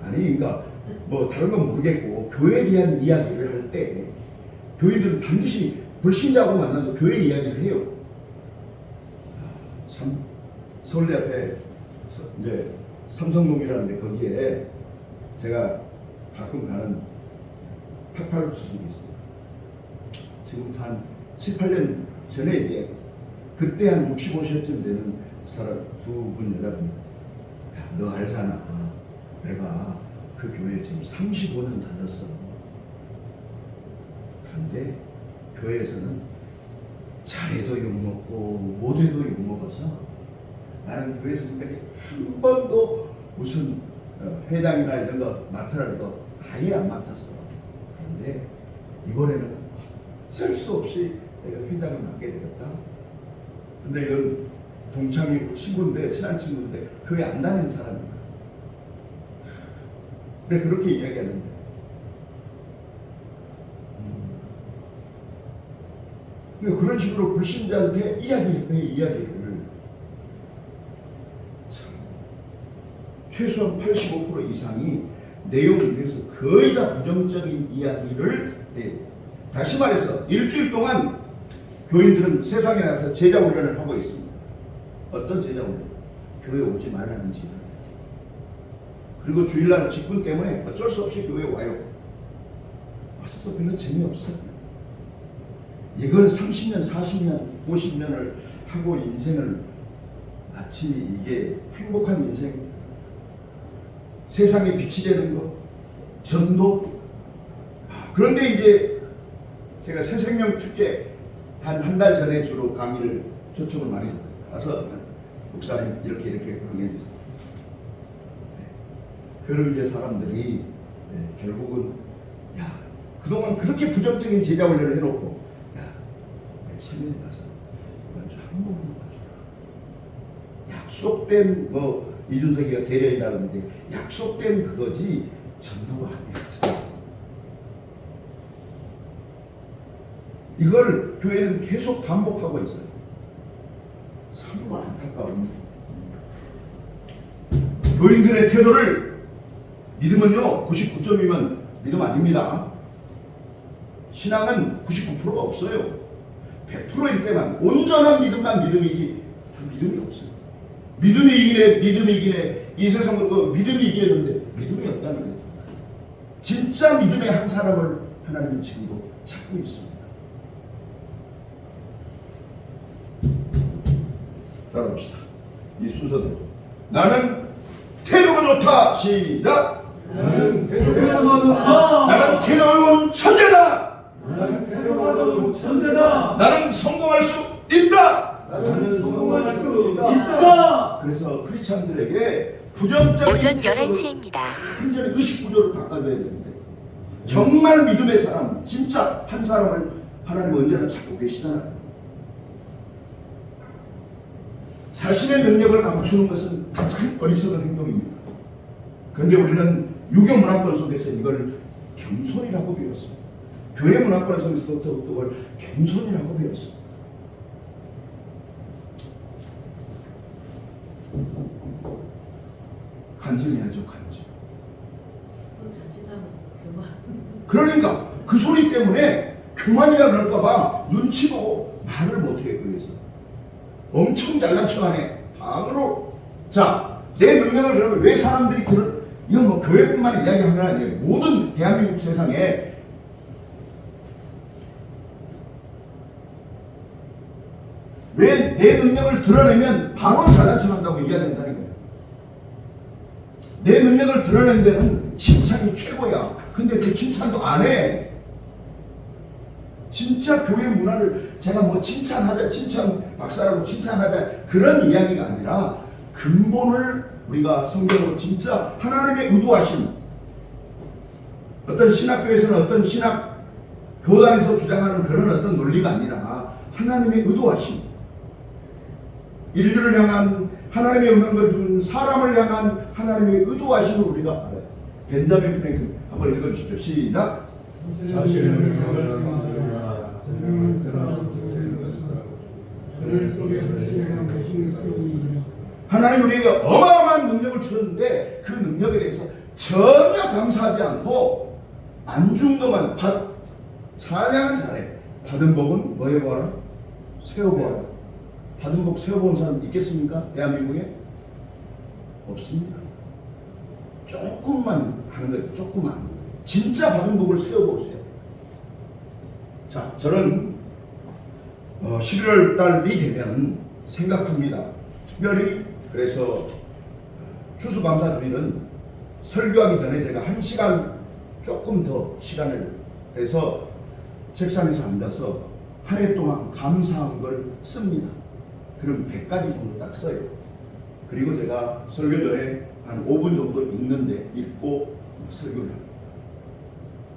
거. 아니, 그러니까 뭐 다른 건 모르겠고 교회에 대한 이야기를 할 때 교인들은 반드시 불신자하고 만나서 교회 이야기를 해요. 참 서울대 앞에 이제 삼성동이라는데 거기에 제가 가끔 가는 88 주석이 있어요. 지금부터 한 7, 8년 전에 이야기. 그때 한 65세쯤 되는 사람 두 분 여자분, 야, 너 알잖아. 내가 그 교회 지금 35년 다녔어. 그런데 교회에서는 잘해도 욕먹고 못해도 욕먹어서 나는 교회에서 지금까지 한 번도 무슨 회장이나 이런 거 맡으라는 거 아예 안 맡았어. 그런데 이번에는 셀 수 없이 내가 회장을 맡게 되었다. 근데 이건 동창이고 친구인데, 친한 친구인데 교회 안 다니는 사람이야. 근데 그렇게 이야기하는데 그러니까 그런 식으로 불신자한테 이야기를 참 최소한 85% 이상이 내용을 위해서 거의 다 부정적인 이야기를 다시 말해서 일주일 동안 교인들은 세상에 나가서 제자 훈련을 하고 있습니다. 어떤 제자 훈련? 교회 오지 말라는 제자. 그리고 주일날 직분 때문에 어쩔 수 없이 교회에 와요. 와서도 별로 재미없어. 이걸 30년, 40년, 50년을 하고 인생을 마치 이게 행복한 인생, 세상에 빛이 되는 거, 전도. 그런데 이제 제가 새생명 축제 한 달 전에 주로 강의를 초청을 많이 가서 목사님 이렇게 강의해 주세요. 그런 이제 사람들이 결국은 야 그동안 그렇게 부정적인 제자 훈련을 해놓고 야 며칠 가서 이번 주 한 번만 봐주라. 약속된 뭐 이준석이가 대련이라는데 약속된 그거지 전도가 아니야. 이걸 교회는 계속 반복하고 있어요. 참으로 안타까운 교인들의 태도를 믿음은요 99점이면 믿음 아닙니다. 신앙은 99%가 없어요. 100%일 때만 온전한 믿음만 믿음이지 믿음이 없어요. 믿음이 이기네 이 세상으로 믿음이 이기는데 믿음이 없다는 거예요. 진짜 믿음의 한 사람을 하나님은 지금도 찾고 있습니다. 따라합시다. 이 순서대로 나는 태도가 좋다. 시작. 나는 태도가 좋다. 나는 태도가 천재다. 나는 태도가 좋은 천재다. 나는 성공할 수 있다. 나는 성공할 수 있다. 그래서 크리스찬들에게 부정적인 오전 11시입니다. 완전히 의식 구조를 바꿔줘야 되는데 정말 믿음의 사람, 진짜 한 사람을 하나님 언제나 찾고 계시잖아요. 자신의 능력을 감추는 것은 가장 어리석은 행동입니다. 그런데 우리는 유교 문화권 속에서 이걸 겸손이라고 배웠습니다. 교회 문화권 속에서도 그걸 겸손이라고 배웠습니다. 간증해야죠, 간증. 그건 자칫하면 교만. 그러니까 그 소리 때문에 교만이라 그럴까봐 눈치 보고 말을 못해. 그래서 엄청 잘난 척하네. 방으로. 자, 내 능력을 그러면 왜 사람들이 이건 뭐 교회뿐만 이야기하는 건 아니에요. 모든 대한민국 세상에 왜 내 능력을 드러내면 바로 잘난 척한다고 이야기한다니까요. 내 능력을 드러낸 데는 칭찬이 최고야. 근데 그 칭찬도 안 해. 진짜 교회 문화를 제가 뭐 칭찬하자, 칭찬 박사라고 칭찬하자 그런 이야기가 아니라 근본을 우리가 성경으로 진짜 하나님의 의도하신, 어떤 신학교에서는 어떤 신학 교단에서 주장하는 그런 어떤 논리가 아니라 하나님의 의도하신, 인류를 향한 하나님의 영광을 주는 사람을 향한 하나님의 의도하심을 우리가 알아요. 벤자민 프랭클린 한번 읽어주십시오. 시작. 사실은 하나님 우리에게 어마어마한 능력을 주셨는데 그 능력에 대해서 전혀 감사하지 않고 안중도만 찬양은 잘해. 받은 복은 뭐 해보아라? 세워보아라. 받은 복 세워본 사람 있겠습니까? 대한민국에? 없습니다. 조금만 하는 거죠. 조금만. 진짜 받은 복을 세워보세요. 자, 저는 11월 달이 되면 생각합니다. 특별히 그래서 추수감사주일은 설교하기 전에 제가 1시간 조금 더 시간을 해서 책상에서 앉아서 한 해 동안 감사한 걸 씁니다. 그럼 100가지 정도 딱 써요. 그리고 제가 설교 전에 한 5분 정도 읽고 설교를 합니다.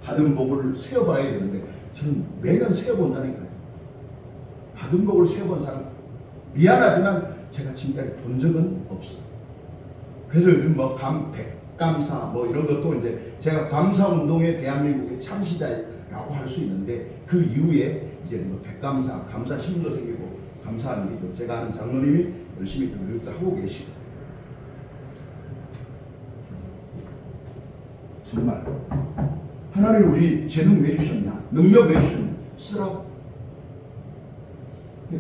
받은 복을 세어봐야 되는데 저는 매년 세어본다니까요. 받은 복을 세어본 사람 미안하지만 제가 지금까지 본 적은 없어요. 그래서 요즘 뭐 백감사 뭐 이런 것도 이제 제가 감사운동의 대한민국의 창시자라고 할 수 있는데 그 이후에 이제 뭐 백감사, 감사 신문도 생기고 감사하는 일이죠. 제가 아는 장로님이 열심히 교육도 하고 계시고 정말 하나님 우리 재능 왜 주셨냐? 능력 왜 주셨냐? 쓰라고.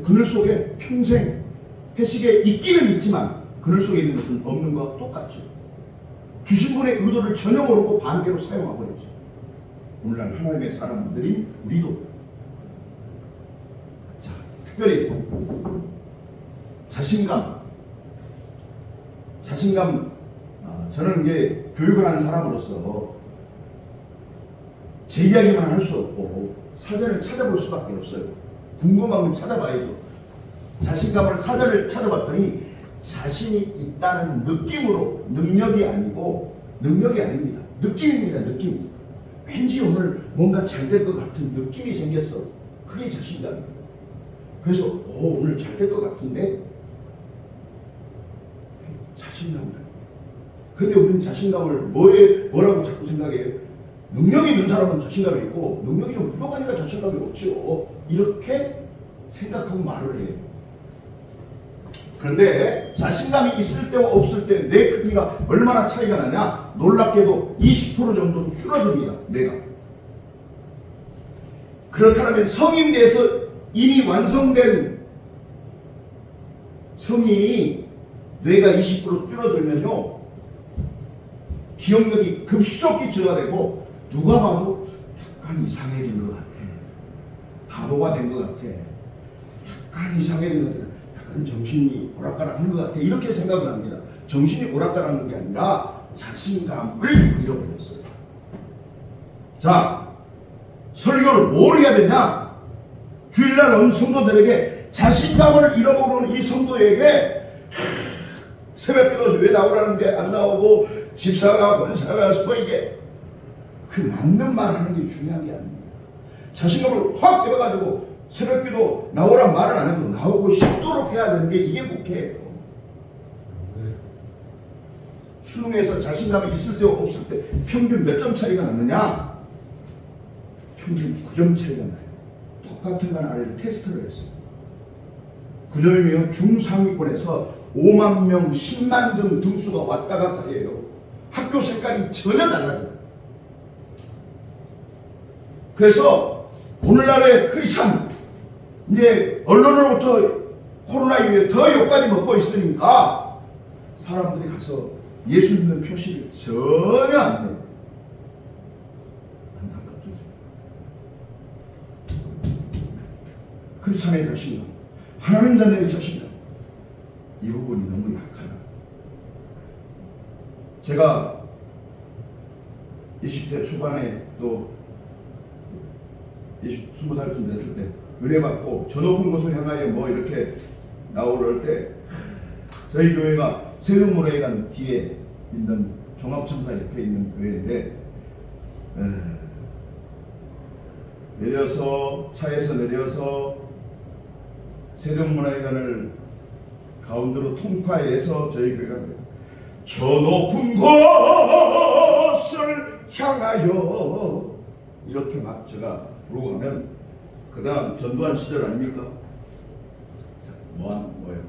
그늘 속에 평생 해식에 있기는 있지만 그늘 속에 있는 것은 없는 것과 똑같죠. 주신 분의 의도를 전혀 모르고 반대로 사용하고 있죠. 오늘날 하나님의 사람들이 우리도 자, 특별히 자신감 저는 이제 교육을 하는 사람으로서 제 이야기만 할 수 없고 사전을 찾아볼 수밖에 없어요. 궁금하면 찾아봐야죠. 자신감을 사전을 찾아봤더니 자신이 있다는 느낌으로, 능력이 아닙니다. 느낌입니다. 느낌. 왠지 오늘 뭔가 잘 될 것 같은 느낌이 생겼어. 그게 자신감이에요. 그래서 오늘 잘 될 것 같은데 자신감을. 근데 우리는 자신감을 뭐라고 자꾸 생각해요? 능력이 있는 사람은 자신감이 있고 능력이 좀 부족하니까 자신감이 없죠. 이렇게 생각하고 말을 해요. 그런데 자신감이 있을 때와 없을 때 내 크기가 얼마나 차이가 나냐? 놀랍게도 20% 정도 줄어듭니다. 내가. 그렇다면 성인 돼서 이미 완성된 성인이 뇌가 20% 줄어들면요 기억력이 급속히 저하되고 누가 봐도 약간 이상해진 것 같아. 바보가 된 것 같아. 약간 이상해진 것 같아. 약간 정신이 오락가락한 것 같아. 이렇게 생각을 합니다. 정신이 오락가락한 게 아니라 자신감을 잃어버렸어요. 자, 설교를 뭘 해야 되냐? 주일날 온 성도들에게 자신감을 잃어버린 이 성도에게 새벽기도 왜 나오라는 게 안 나오고 집사가 권사가 뭐 이게 그 맞는 말 하는 게 중요한 게 아닙니다. 자신감을 확 빼가지고 새벽기도 나오란 말을 안 해도 나오고 싶도록 해야 되는 게 이게 목회예요. 수능에서 자신감이 있을 때와 없을 때 평균 몇 점 차이가 나느냐? 평균 9점 차이가 나요. 똑같은 반 아래를 테스트를 했어요. 9점이면 중상위권에서 5만 명, 10만 등 등수가 왔다 갔다 해요. 학교 색깔이 전혀 달라져요. 그래서 오늘날의 크리스찬 이제 언론으로부터 코로나 이후에 더 욕까지 먹고 있으니까 사람들이 가서 예수 믿는 표시를 전혀 안 해요. 안타깝죠. 크리스찬의 자신감, 하나님 자녀의 자신감, 이 부분이 너무 약하다. 제가 20대 초반에 또 20살 됐을 때 은혜 받고 저 높은 곳을 향하여 뭐 이렇게 나오를 때 저희 교회가 세종문화회관 뒤에 있는 종합청사 옆에 있는 교회인데 내려서 차에서 내려서 세종문화회관을 가운데로 통과해서 저희 교회가 저 높은 곳을 향하여 이렇게 막 제가 부르고 가면 그 다음 전두환 시절 아닙니까? 뭐예요?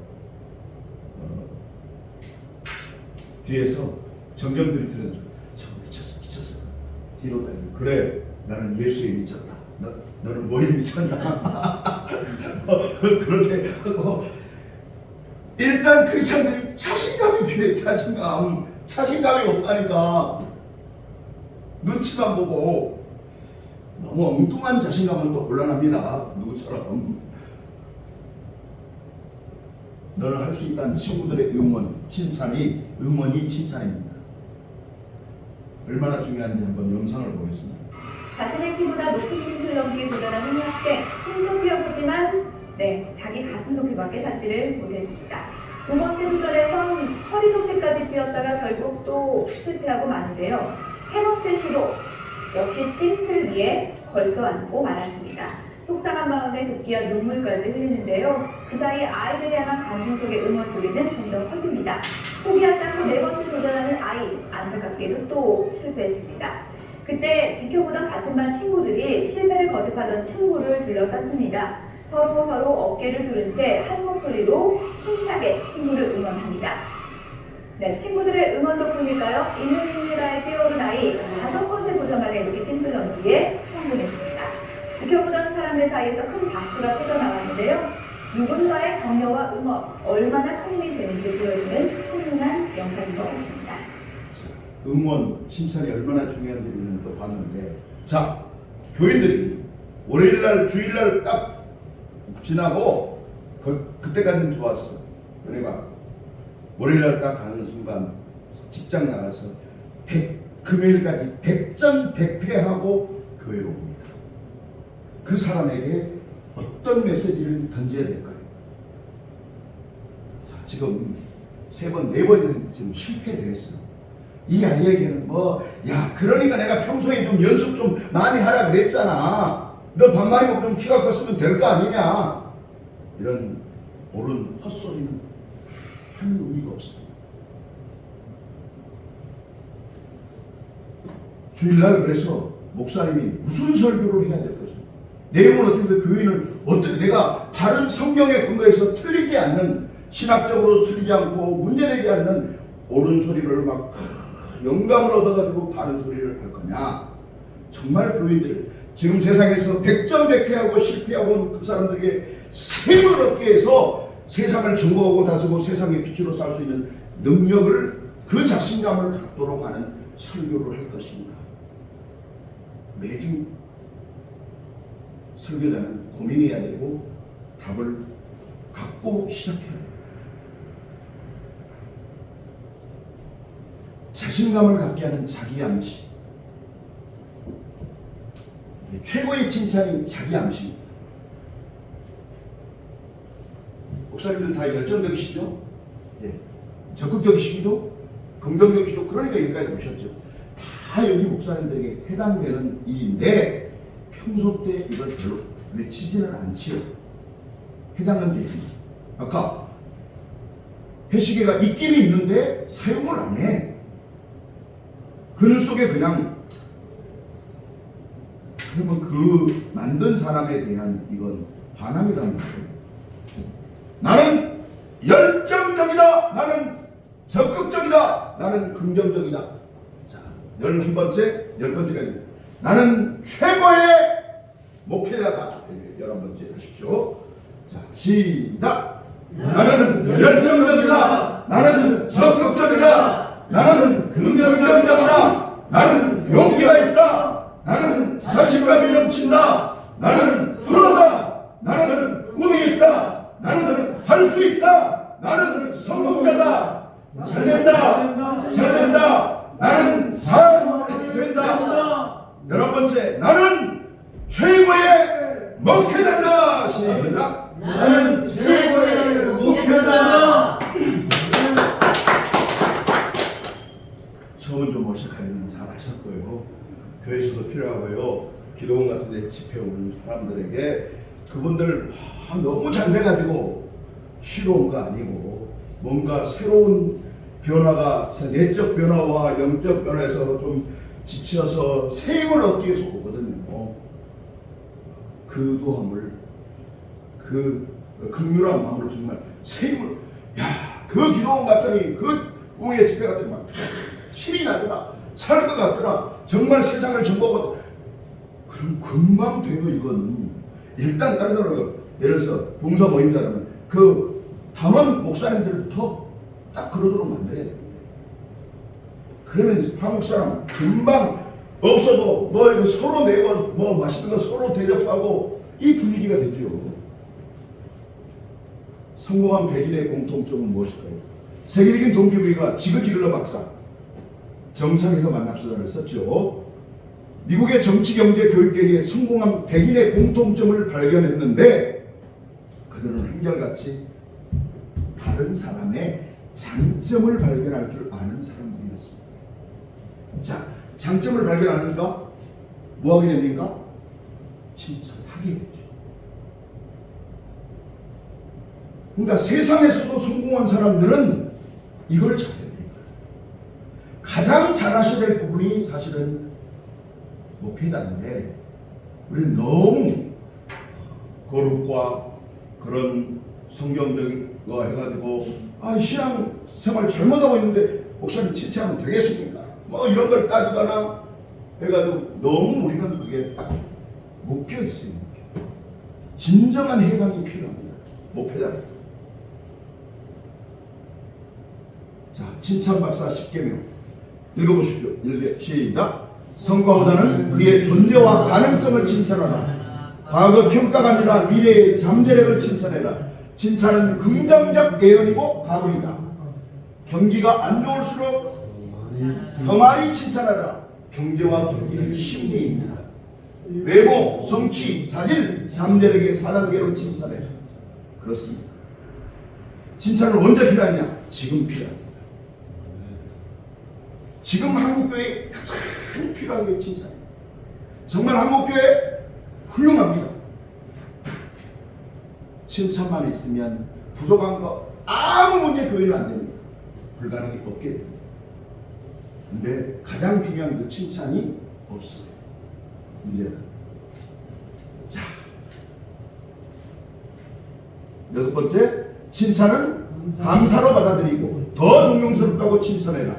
뒤에서 정경들이 들은 저 미쳤어 뒤로 다니고 그래 나는 예수에 미쳤다 너는 뭐에 미쳤나 그렇게 하고 일단 크리스천들이 자신감이 필요해. 자신감이 없다니까 눈치만 보고 너무 엉뚱한 자신감은 또 곤란합니다. 누구처럼 너는 할 수 있다는 친구들의 응원이 칭찬입니다. 얼마나 중요한지 한번 영상을 보겠습니다. 자신의 키보다 높은 핀틀 넘기에 도전하는 학생, 힘도 뛰어보지만 자기 가슴 높이밖에 닿지를 못했습니다. 두 번째 도전에선 허리 높이까지 뛰었다가 결국 또 실패하고 마는데요. 세 번째 시도 역시 핀틀 위에 걸터앉고 말았습니다. 속상한 마음에 급기야 눈물까지 흘리는데요. 그 사이 아이를 향한 관중 속의 응원 소리는 점점 커집니다. 포기하지 않고 네 번째 도전하는 아이, 안타깝게도 또 실패했습니다. 그때 지켜보던 같은 반 친구들이 실패를 거듭하던 친구를 둘러쌌습니다. 서로 어깨를 두른 채 한 목소리로 힘차게 친구를 응원합니다. 친구들의 응원 덕분일까요? 있는 힘을 다해 뛰어오른 아이, 다섯 번째 도전만에 이렇게 핀틀 넘기에 성공했습니다. 지켜보던 사람들 사이에서 큰 박수가 터져나왔는데요. 누군가의 격려와 응원, 얼마나 큰 힘이 되는지 보여주는 훌륭한 영상인 것 같습니다. 응원, 칭찬이 얼마나 중요한지는 또 봤는데, 자, 교인들이 월요일날, 주일날 딱 지나고 그때까지는 좋았어. 은혜가 월요일날 딱 가는 순간 직장 나가서 금요일까지 백전백패하고 교회로 옵니다. 그 사람에게 어떤 메시지를 던져야 될까요? 자, 지금 세 번, 네 번이나 지금 실패를 했어. 이 아이에게는 그러니까 내가 평소에 좀 연습 좀 많이 하라 그랬잖아. 너 밥 많이 먹고 좀 키가 컸으면 될 거 아니냐. 이런 옳은 헛소리는 한 의미가 없습니다. 주일날 그래서 목사님이 무슨 설교를 해야 될 것인가. 내용은 어떻게 교인을 어떻게 내가 바른 성경에 근거해서 틀리지 않는 신학적으로 틀리지 않고 문제되지 않는 옳은 소리를 막 영감을 얻어가지고 바른 소리를 할 거냐. 정말 교인들 지금 세상에서 백전백패하고 실패하고 그 사람들에게 생을 얻게 해서 세상을 증거하고 다스고 세상의 빛으로 살 수 있는 능력을 그 자신감을 갖도록 하는 설교를 할 것인가. 매주 설교자는 고민해야 되고 답을 갖고 시작해야 돼요. 자신감을 갖게 하는 자기 암시. 최고의 칭찬이 자기 암시입니다. 목사님들 다 열정적이시죠? 적극적이시기도 긍정적이시도 그러니까 여기까지 오셨죠. 다 여기 목사님들에게 해당되는 일인데 평소 때 이걸 별로 외치지는 않지요. 해당은 되지. 아까 해시계가 있기는 있는데 사용을 안 해. 글 속에 그냥 그러면 그 만든 사람에 대한 이건 반함이라는 거예요. 나는 열정적이다. 나는 적극적이다. 나는 긍정적이다. 자, 11번째, 10번째까지. 나는 최고의 목회자다. 11번째 하십시오. 자, 시작. 나는 열정적이다. 나는 적극적이다. 나는 긍정적이다. 나는 용기가 있다. 나는 자신감이 넘친다. 나는 프로다. 나는 꿈이 있다. 나는 할 수 있다. 나는 성공자다. 잘된다. 잘된다. 나는 잘된다. 11번째, 나는 최고의 목회자다. 시작. 나는 최고의 목회자다. 처음은 좀 어색하지만 잘 하셨고요. 교회에서도 필요하고요. 기도원 같은 데 집회 오는 사람들에게 그분들 너무 잘 돼가지고 쉬러온 거 아니고 뭔가 새로운 변화가 내적 변화와 영적 변화에서 좀 지쳐서 새 힘을 얻기 위해서 오거든요. 그 도함을 그 극률한 마음으로 정말 새 힘을 그 기도원 갔더니 그 공예 집회 갔더니 막 신이 나더라. 살 것 같더라. 정말 세상을 정복하고 그럼 금방 돼요. 이건 일단 다른 사람은 예를 들어서 봉사 모임이라면 그 담원 목사님들부터 딱 그러도록 만들어야 됩니다. 그러면 한 목사람 금방 없어도 뭐 이거 서로 내고 뭐 맛있는 거 서로 대접하고 이 분위기가 되죠. 성공한 백인의 공통점은 무엇일까요? 세계적인 동기부여가 지그지글러 박사 정상에서 만납시다를 썼죠. 미국의 정치, 경제, 교육계에 성공한 백인의 공통점을 발견했는데 그들은 한결같이 다른 사람의 장점을 발견할 줄 아는 사람들이었습니다. 자, 장점을 발견하니까 뭐 하게 됩니까? 칭찬하게 되죠. 그러니까 세상에서도 성공한 사람들은 이걸 잘해야 돼요. 가장 잘하셔야 될 부분이 사실은 목회자인데 우리는 너무 거룩과 그런 성경적인 거 해가지고 신앙 생활 잘못하고 있는데 목사님 칭찬하면 되겠습니까? 뭐 이런 걸 따지거나 해가지고 너무 우리는 그게 딱 묶여 있어요. 진정한 해방이 필요합니다. 목회자입니다. 자, 칭찬 박사 10계명 읽어보십시오. 시작. 성과보다는 그의 존재와 가능성을 칭찬하라. 과거 평가가 아니라 미래의 잠재력을 칭찬해라. 칭찬은 긍정적 예언이고 가물이다. 경기가 안 좋을수록 더 많이 칭찬하라. 경제와 경기는 심리입니다. 외모, 성취, 자질, 잠재력의 4단계로 칭찬해라. 그렇습니다. 칭찬은 언제 필요하냐? 지금 필요합니다. 지금 한국교회에 가장 필요한 게 칭찬입니다. 정말 한국교회 훌륭합니다. 칭찬만 있으면 부족한 거 아무 문제 교회는 안 됩니다. 불가능이 없게 됩니다. 근데 가장 중요한 그 칭찬이 없어요. 문제는. 자, 6번째, 칭찬은 감사로 받아들이고 더 존경스럽다고 칭찬해라.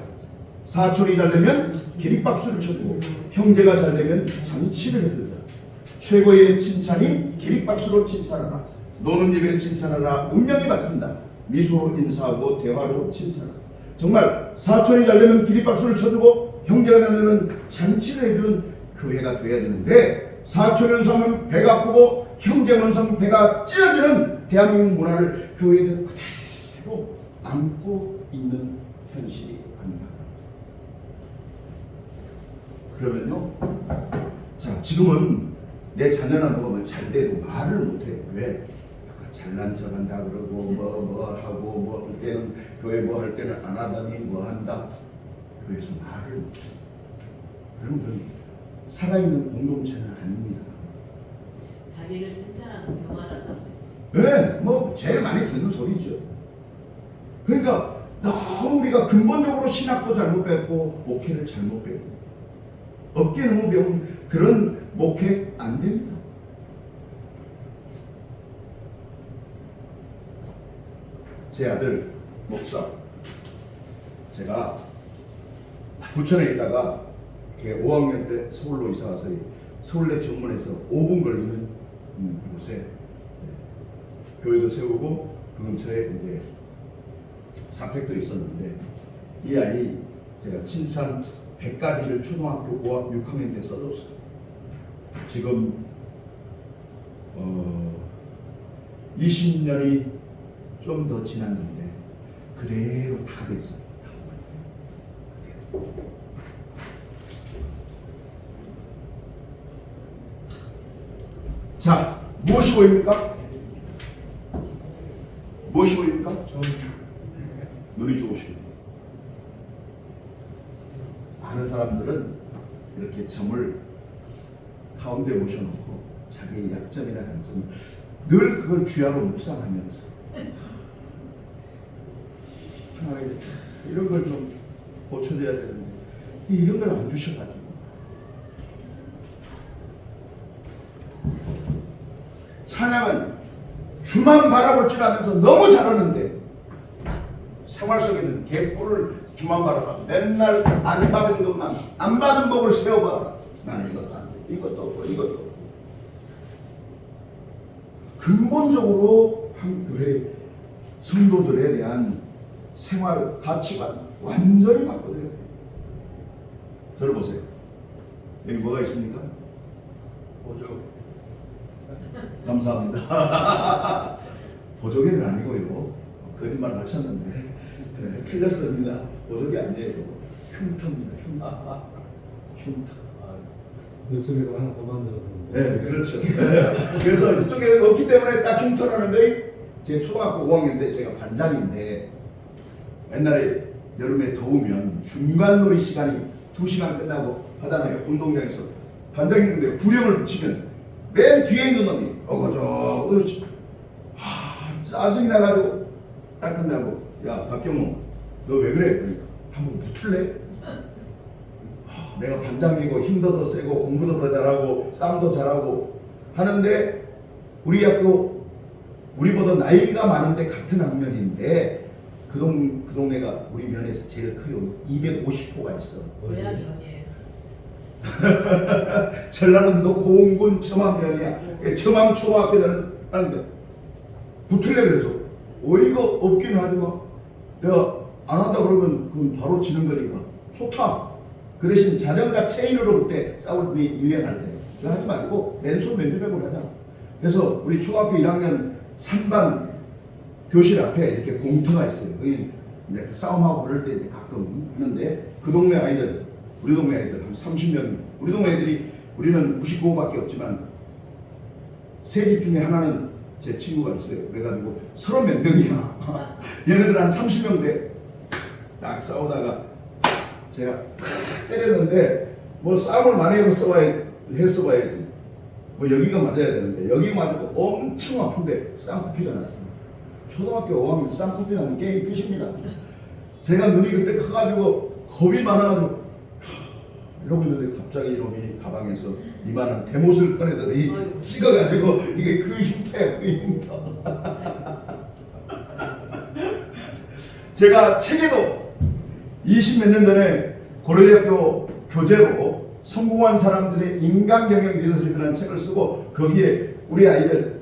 사촌이 잘 되면 기립박수를 쳐주고 형제가 잘 되면 잔치를 해주자. 최고의 칭찬이 기립박수로 칭찬하라. 노는 입에 칭찬하라. 운명이 바뀐다. 미소로 인사하고 대화로 칭찬하라. 정말 사촌이 잘 되면 기립박수를 쳐주고 형제가 잘 되면 잔치를 해주는 교회가 돼야 되는데 사촌 연상은 배가 아프고 형제 연상 배가 찢어지는 대한민국 문화를 교회에서 그대로 안고 있는 현실이 아니다. 그러면요, 자, 지금은 내 자녀나 누가 잘 돼도 말을 못해요. 왜? 약간 잘난 척 한다 그러고 뭐 하고 뭐 할 때는 교회 뭐 할 때는 안 하더니 뭐 한다. 교회에서 말을 못해요. 여러분들 살아있는 공동체는 아닙니다. 자기를 칭찬하는 교만하다. 네, 뭐 제일 많이 듣는 소리죠. 그러니까 너무 우리가 근본적으로 신학도 잘못 배웠고 목회를 잘못 배웠고 어깨 너무 배운 그런 목회 안 됩니다. 제 아들 목사, 제가 부천에 있다가 5학년 때 서울로 이사 와서 서울대 정문에서 5분 걸리는 곳에 교회도 세우고 그 근처에 이제 사택도 있었는데 이 아이 제가 친찬 100가지를 초등학교 5학 6학년 때 써줬어요. 지금 20년이 좀 더 지났는데 그대로 다 됐어요. 그대로. 자, 무엇이 보입니까? 무엇이 보입니까? 눈이 좋으시고 많은 사람들은 이렇게 점을 가운데 모셔놓고 자기의 약점이나 단점을 늘 그걸 주야로 묵상하면서 이런 걸 좀 고쳐줘야 되는데 이런 걸 안 주셔가지고 찬양은 주만 바라볼 줄 알면서 너무 잘하는데 생활 속에는 개뿔을 주만 바라봐 맨날 안 받은 것만 안 받은 법을 세워봐라. 나는 이것도 안 돼. 이것도 없고 이것도 없고. 근본적으로 한 교회 성도들에 대한 생활 가치관 완전히 바꿔줘야 돼요. 들어보세요. 여기 뭐가 있습니까? 보조. 감사합니다. 보조개는 아니고요. 거짓말 하셨는데 네, 틀렸습니다. 보조개 아니에요. 흉터입니다. 흉터. 이쪽에도 하나 더 만들어서. 네, 그렇죠. 네. 그래서 이쪽에 없기 때문에 딱 흉터라는 거에 제 초등학교 5학년 때 제가 반장인데 옛날에 여름에 더우면 중간놀이 시간이 2시간 끝나고 하잖아요. 운동장에서 반장인데 구령을 붙이면 맨 뒤에 있는 놈이 그렇지. 짜증이 나가지고 딱 끝나고 야 박경호 너 왜 그래? 그러니까 한번 붙을래? 내가 반장이고 힘도 더 세고 공부도 더 잘하고 싸움도 잘하고 하는데 우리 학교 우리보다 나이가 많은데 같은 학년인데 그 동네가 우리 면에서 제일 커요. 250호가 있어. 고향이 어디예요? 전라남도 고흥군 첨암면이야. 첨암초등학교는 하는데 붙을래 그래서 어이가 없긴 하지만 내가 안 한다 그러면 그건 바로 지는 거니까 좋다. 그 대신 자전거 체인으로 그때 싸울 때 유행할 때 그거 하지 말고 맨손 맨주먹으로 하자. 그래서 우리 초등학교 1학년 3반 교실 앞에 이렇게 공터가 있어요. 거기 싸움하고 그럴 때 이제 가끔 하는데 그 동네 아이들 우리 동네 아이들 한 30명 우리 동네 애들이 우리는 99호밖에 없지만 세 집 중에 하나는 제 친구가 있어요. 그래가지고 30몇 명이야. 얘네들 한 30명 돼. 딱 싸우다가 제가 탁 때렸는데 뭐 싸움을 많이 했어봐야지. 뭐 여기가 맞아야 되는데 여기 맞고 엄청 아픈데 쌍코피가 났어요. 초등학교 5학년 쌍코피 나면 게임 끝입니다. 제가 눈이 그때 커가지고 겁이 많아가지고 이러고 있는데 갑자기 이놈이 가방에서 이만한 대못을 꺼내더니 찍어가지고 이게 그 흉터야 그 흉터. 제가 책에도 20몇 년 전에 고려대학교 교재로 성공한 사람들의 인간경영 리더십이라는 책을 쓰고 거기에 우리 아이들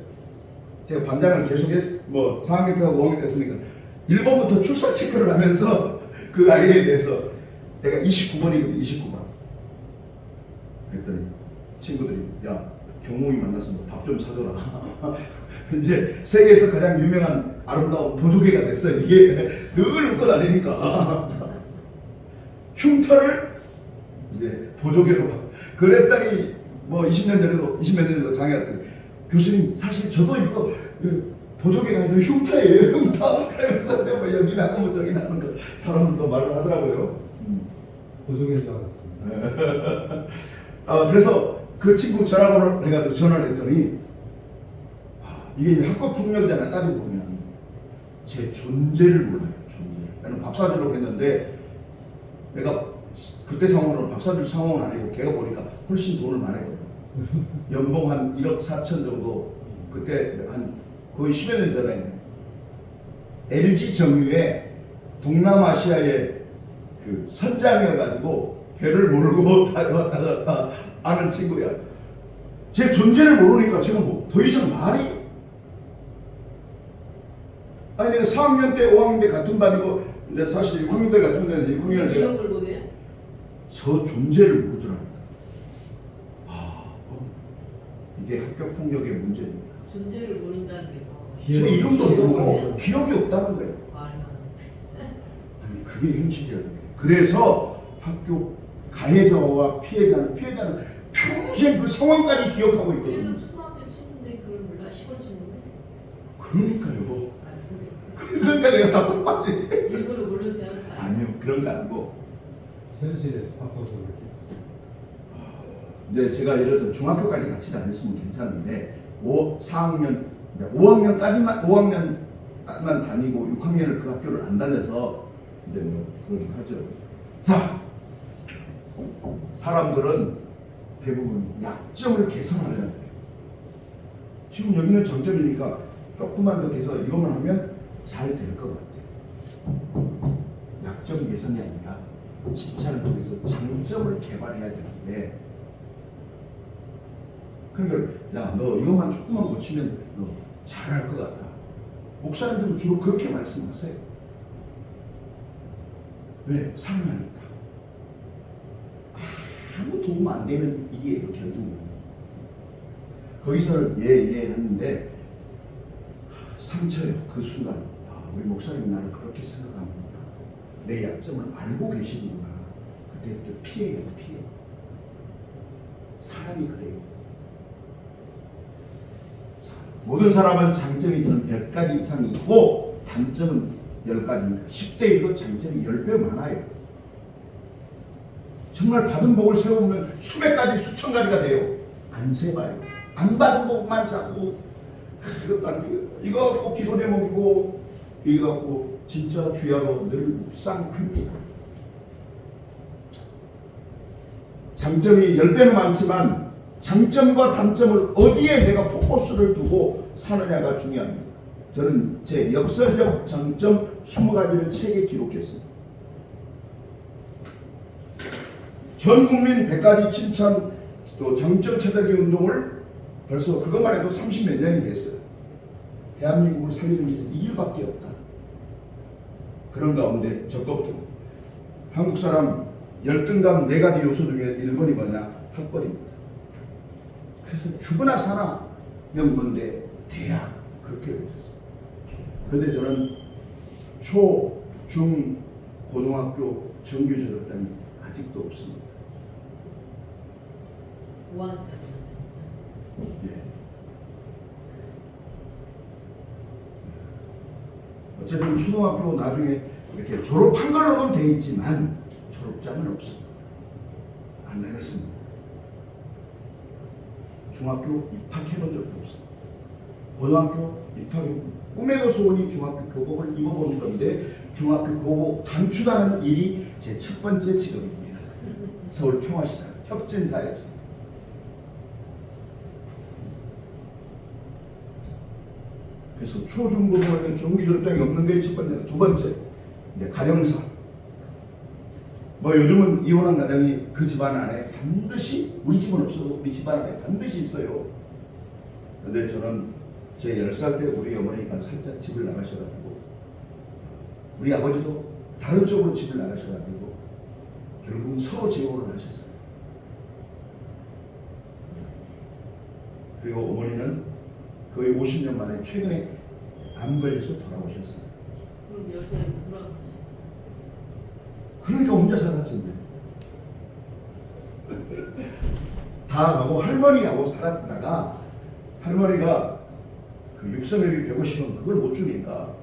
제가 반장을 계속해서 뭐 4학년 때하고 5학년 때 했으니까 1번부터 출석 체크를 하면서 그 아이에 대해서 내가 29번이거든 29번 그랬더니 친구들이 야 경몽이 만나서 밥 좀 사줘라. 이제 세계에서 가장 유명한 아름다운 보조개가 됐어. 이게 늘 웃고 다니니까 흉터를 이제 보조개로 그랬더니 뭐 20년 전에도 강의했더니 교수님 사실 저도 이거 보조개가 아니라 흉터예요 흉터. 그래서 뭐 여기 나고 저기 나는 거 사람들도 말을 하더라고요. 보조개인 줄 알았습니다. 그래서 그 친구 전화번호를 해가지고 전화를 했더니 이게 학교 폭력이잖아. 따지고 보면 제 존재를 몰라요. 존재를. 나는 밥 사주려고 했는데 내가 그때 상황으로는 밥 사줄 상황은 아니고 걔가 보니까 훨씬 돈을 많이 벌어. 연봉 한 1억 4천 정도. 그때 한 거의 10여 년 전에 LG 정유에 동남아시아에 그 선장이어가지고 배를 몰고 다녀왔다 갔다 하는 친구야. 제 존재를 모르니까 제가 뭐 더 이상 말이 아니 내가 4학년 때 5학년 때 같은 반이고 이제 사실 6학년 때 같은 데는 6학년을 제가 기억을 못해요? 저 존재를 모르더라고요. 이게 학교 폭력의 문제입니다. 존재를 모른다는 게 뭐? 제 이름도 기억을 모르고 못해요? 기억이 없다는 거예요. 말만. 아니, 그게 현실이라는 거예요. 그래서 학교 가해자와 피해자는 평생 그 상황까지 기억하고 있거든요. 그래도 초등학교 친구인데 그걸 몰라? 시골 친구인데? 그러니까요. 아, 그러니까 내가 답답하네. 일부러 모른 척 하는 거 아니야? 아니요, 그런 거 아니고. 현실에 바꿔서 그렇게. 근데 제가 예를 들어서 중학교까지 같이 다녔으면 괜찮은데 5학년까지만 다니고 6학년을 그 학교를 안 다녀서 이제 뭐 그렇게 하죠. 자, 사람들은 대부분 약점을 개선하려는 거예요. 지금 여기는 장점이니까 조금만 더 개선 이것만 하면 잘 될 것 같아요. 약점 개선이 아니라 진찰을 통해서 장점을 개발해야 되는데 그러니까 야 너 이것만 조금만 고치면 너 잘할 것 같다. 목사님들은 주로 그렇게 말씀하세요. 왜? 사랑하니까. 아무 도움 안 되는 일이에요 결국은. 거기서 예 하는데 상처예요. 그 순간 우리 목사님 나를 그렇게 생각하는구나. 내 약점을 알고 계시는구나. 그때부터 피해요. 사람이 그래요. 모든 사람은 장점이 저는 10가지 이상이 있고 단점은 10가지입니다. 10대 1로 장점이 10배 많아요. 정말 받은 복을 세워보면 수백 가지, 수천 가지가 돼요. 안 세봐요. 안 받은 복만 자꾸 이것도 안 되겠다. 이거 갖고 기도 제목이고 이거 갖고 진짜 주야로 늘 묵상합니다. 장점이 10배는 많지만 장점과 단점을 어디에 내가 포커스를 두고 사느냐가 중요합니다. 저는 제 역설적 장점 20가지를 책에 기록했습니다. 전 국민 100가지 칭찬 또 장점 찾아기 운동을 벌써 그것만 해도 30몇 년이 됐어요. 대한민국을 살리는 길은 이 길밖에 없다. 그런 가운데 적극도 한국 사람 열등감 4가지 요소 중에 1번이 뭐냐? 학벌입니다. 그래서 죽으나 사나 명문대, 대학 그렇게 되었어요. 그런데 저는 초, 중, 고등학교 정규 졸업장이 아직도 없습니다. 5학년까지 예. 어쨌든 초등학교 나중에 이렇게 졸업한 걸로는 돼 있지만 졸업장은 없습니다. 안 다녔습니다. 중학교 입학해본 적도 없습니다. 고등학교 입학해 꿈에도 소원이 중학교 교복을 입어보는 건데 중학교 교복 단추다는 일이 제 첫 번째 직업입니다. 서울 평화시장 협진사였습니다. 그래서 초중고등학교 정규 졸업장이 없는 게 첫 번째, 두 번째 이제 가정사. 뭐 요즘은 이혼한 가정이 그 집안 안에 반드시 우리 집은 없어도 우리 집안 안에 반드시 있어요. 근데 저는 제 10살 때 우리 어머니가 살짝 집을 나가셔가지고 우리 아버지도 다른 쪽으로 집을 나가셔가지고 결국은 서로 재혼을 하셨어요. 그리고 어머니는 거의 50년 만에 최근에 암 걸려서 돌아오셨어요. 그럼 10살에 누구랑 사셨어요? 그러니까 혼자 살았던데. 다 가고 할머니하고 살았다가 할머니가 그 육성회비 150원 그걸 못 주니까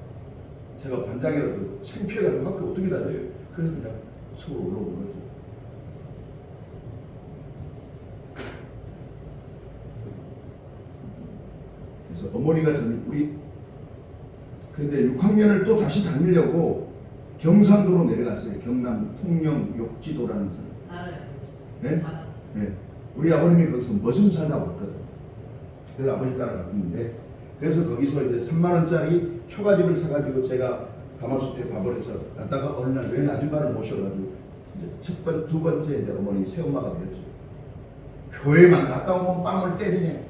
제가 반장이라도 창피해가지고 학교 어떻게 다녀요? 그래서 그냥 서울 올라온 거죠. 그래서 어머니가 저는 우리 근데 6학년을 또 다시 다니려고 경상도로 내려갔어요. 경남 통영 욕지도라는 산. 알아요. 네? 다 봤어요. 네. 우리 아버님이 거기서 머슴 살다고 왔거든. 그래서 아버지 따라갔는데 그래서 거기서 이제 3만 원짜리 초가집을 사가지고 제가 가마솥에 밥을 해서 갔다가 어느 날 웬 아줌마를 모셔가지고 이제 두 번째 이제 어머니 새엄마가 되었죠. 교회만 갔다 오면 빵을 때리네.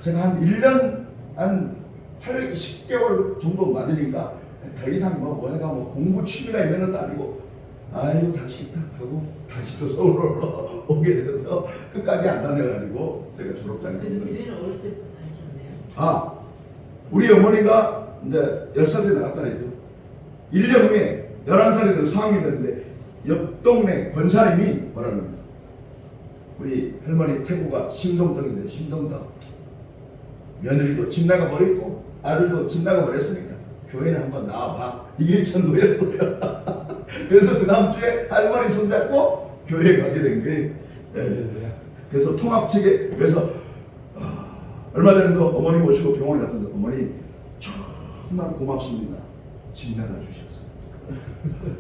제가 한 1년, 한 8, 10개월 정도 맞으니까 더 이상 내가 공부 취미가 있는 것도 아니고, 아이고, 다시 딱 하고, 다시 또 서울로 오게 돼서 끝까지 안 다녀가지고, 제가 졸업장에. 그래도 교회는 어렸을 때부터 다니셨네요. 아, 우리 어머니가 이제 10살 때 나갔다 그랬죠. 1년 후에 11살이 돼서 상황이 됐는데, 옆 동네 권사님이 뭐라는 거예요? 우리 할머니 태구가 심동덕인데, 심동덕. 며느리도 집 나가 버리고, 아들도 집 나가 버렸으니까, 교회는 한번 나와봐. 이게 전도였어요. 그래서 그 다음 주에 할머니 손잡고 교회에 가게 된 거예요. 예. 그래서 통합체계, 그래서 얼마 전에도 어머니 모시고 병원에 갔던데, 어머니 정말 고맙습니다. 집 나가 주셨어요.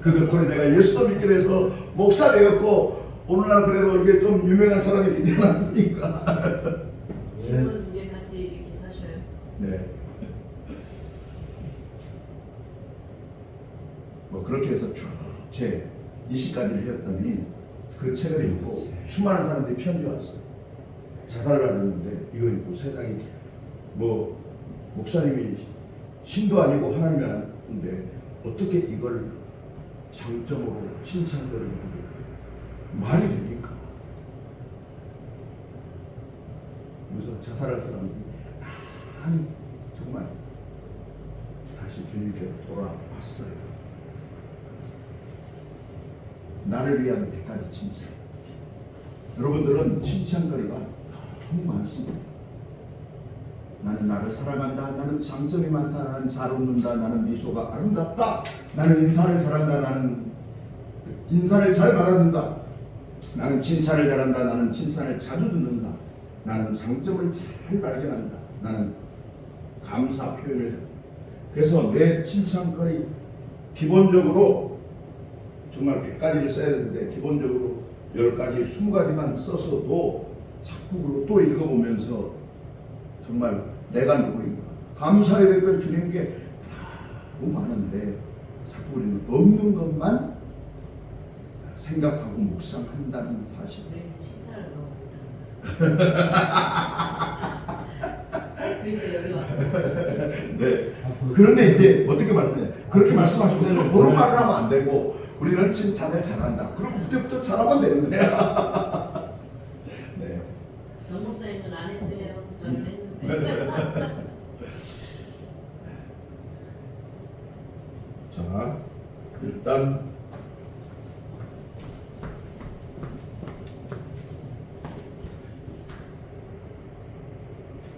그 덕분에 내가 예수도 믿게 돼서 목사 되었고, 오늘날 그래도 이게 좀 유명한 사람이 되지 않았습니까? 지금은 이제 같이 이렇게 사셔요. 네. 뭐 그렇게 해서 쭉 제 20가지를 해왔더니 그 책을 읽고 수많은 사람들이 편지 왔어요. 자살을 하려는데 이거 읽고 세상이 뭐 목사님이 신도 아니고 하나님이 아닌데 어떻게 이걸 장점으로 칭찬들을 말이 됩니까? 그래서 자살할 사람들이 많이 정말 다시 주님께 돌아왔어요. 나를 위한 100가지 칭찬. 여러분들은 칭찬거리가 너무 많습니다. 나는 나를 사랑한다. 나는 장점이 많다. 나는 잘 웃는다. 나는 미소가 아름답다. 나는 인사를 잘한다. 나는 인사를 잘 받아준다. 나는 칭찬을 잘한다. 나는 칭찬을 자주 듣는다. 나는 장점을 잘 발견한다. 나는 감사 표현을 한다. 그래서 내 칭찬거리 기본적으로 정말 100가지를 써야 되는데 기본적으로 10가지, 20가지만 써서도 자꾸 또 읽어보면서 정말 내가 누구인가 감사해야 될 걸 주님께 너무 많은데 자꾸 우리는 없는 것만 생각하고 묵상한다는 사실. 우리는 칭찬을 너무 못한다. 그래서 여기 왔어요. 네. 그런데 이제 어떻게 말하냐? 그렇게 말씀하시면 그런 말을 하면 안 되고 우리는 칭찬을 잘한다. 그럼 그때부터 잘하면 되는 거야. 네. 전 목사님은 안 했대요. 저는 했는데. 자, 일단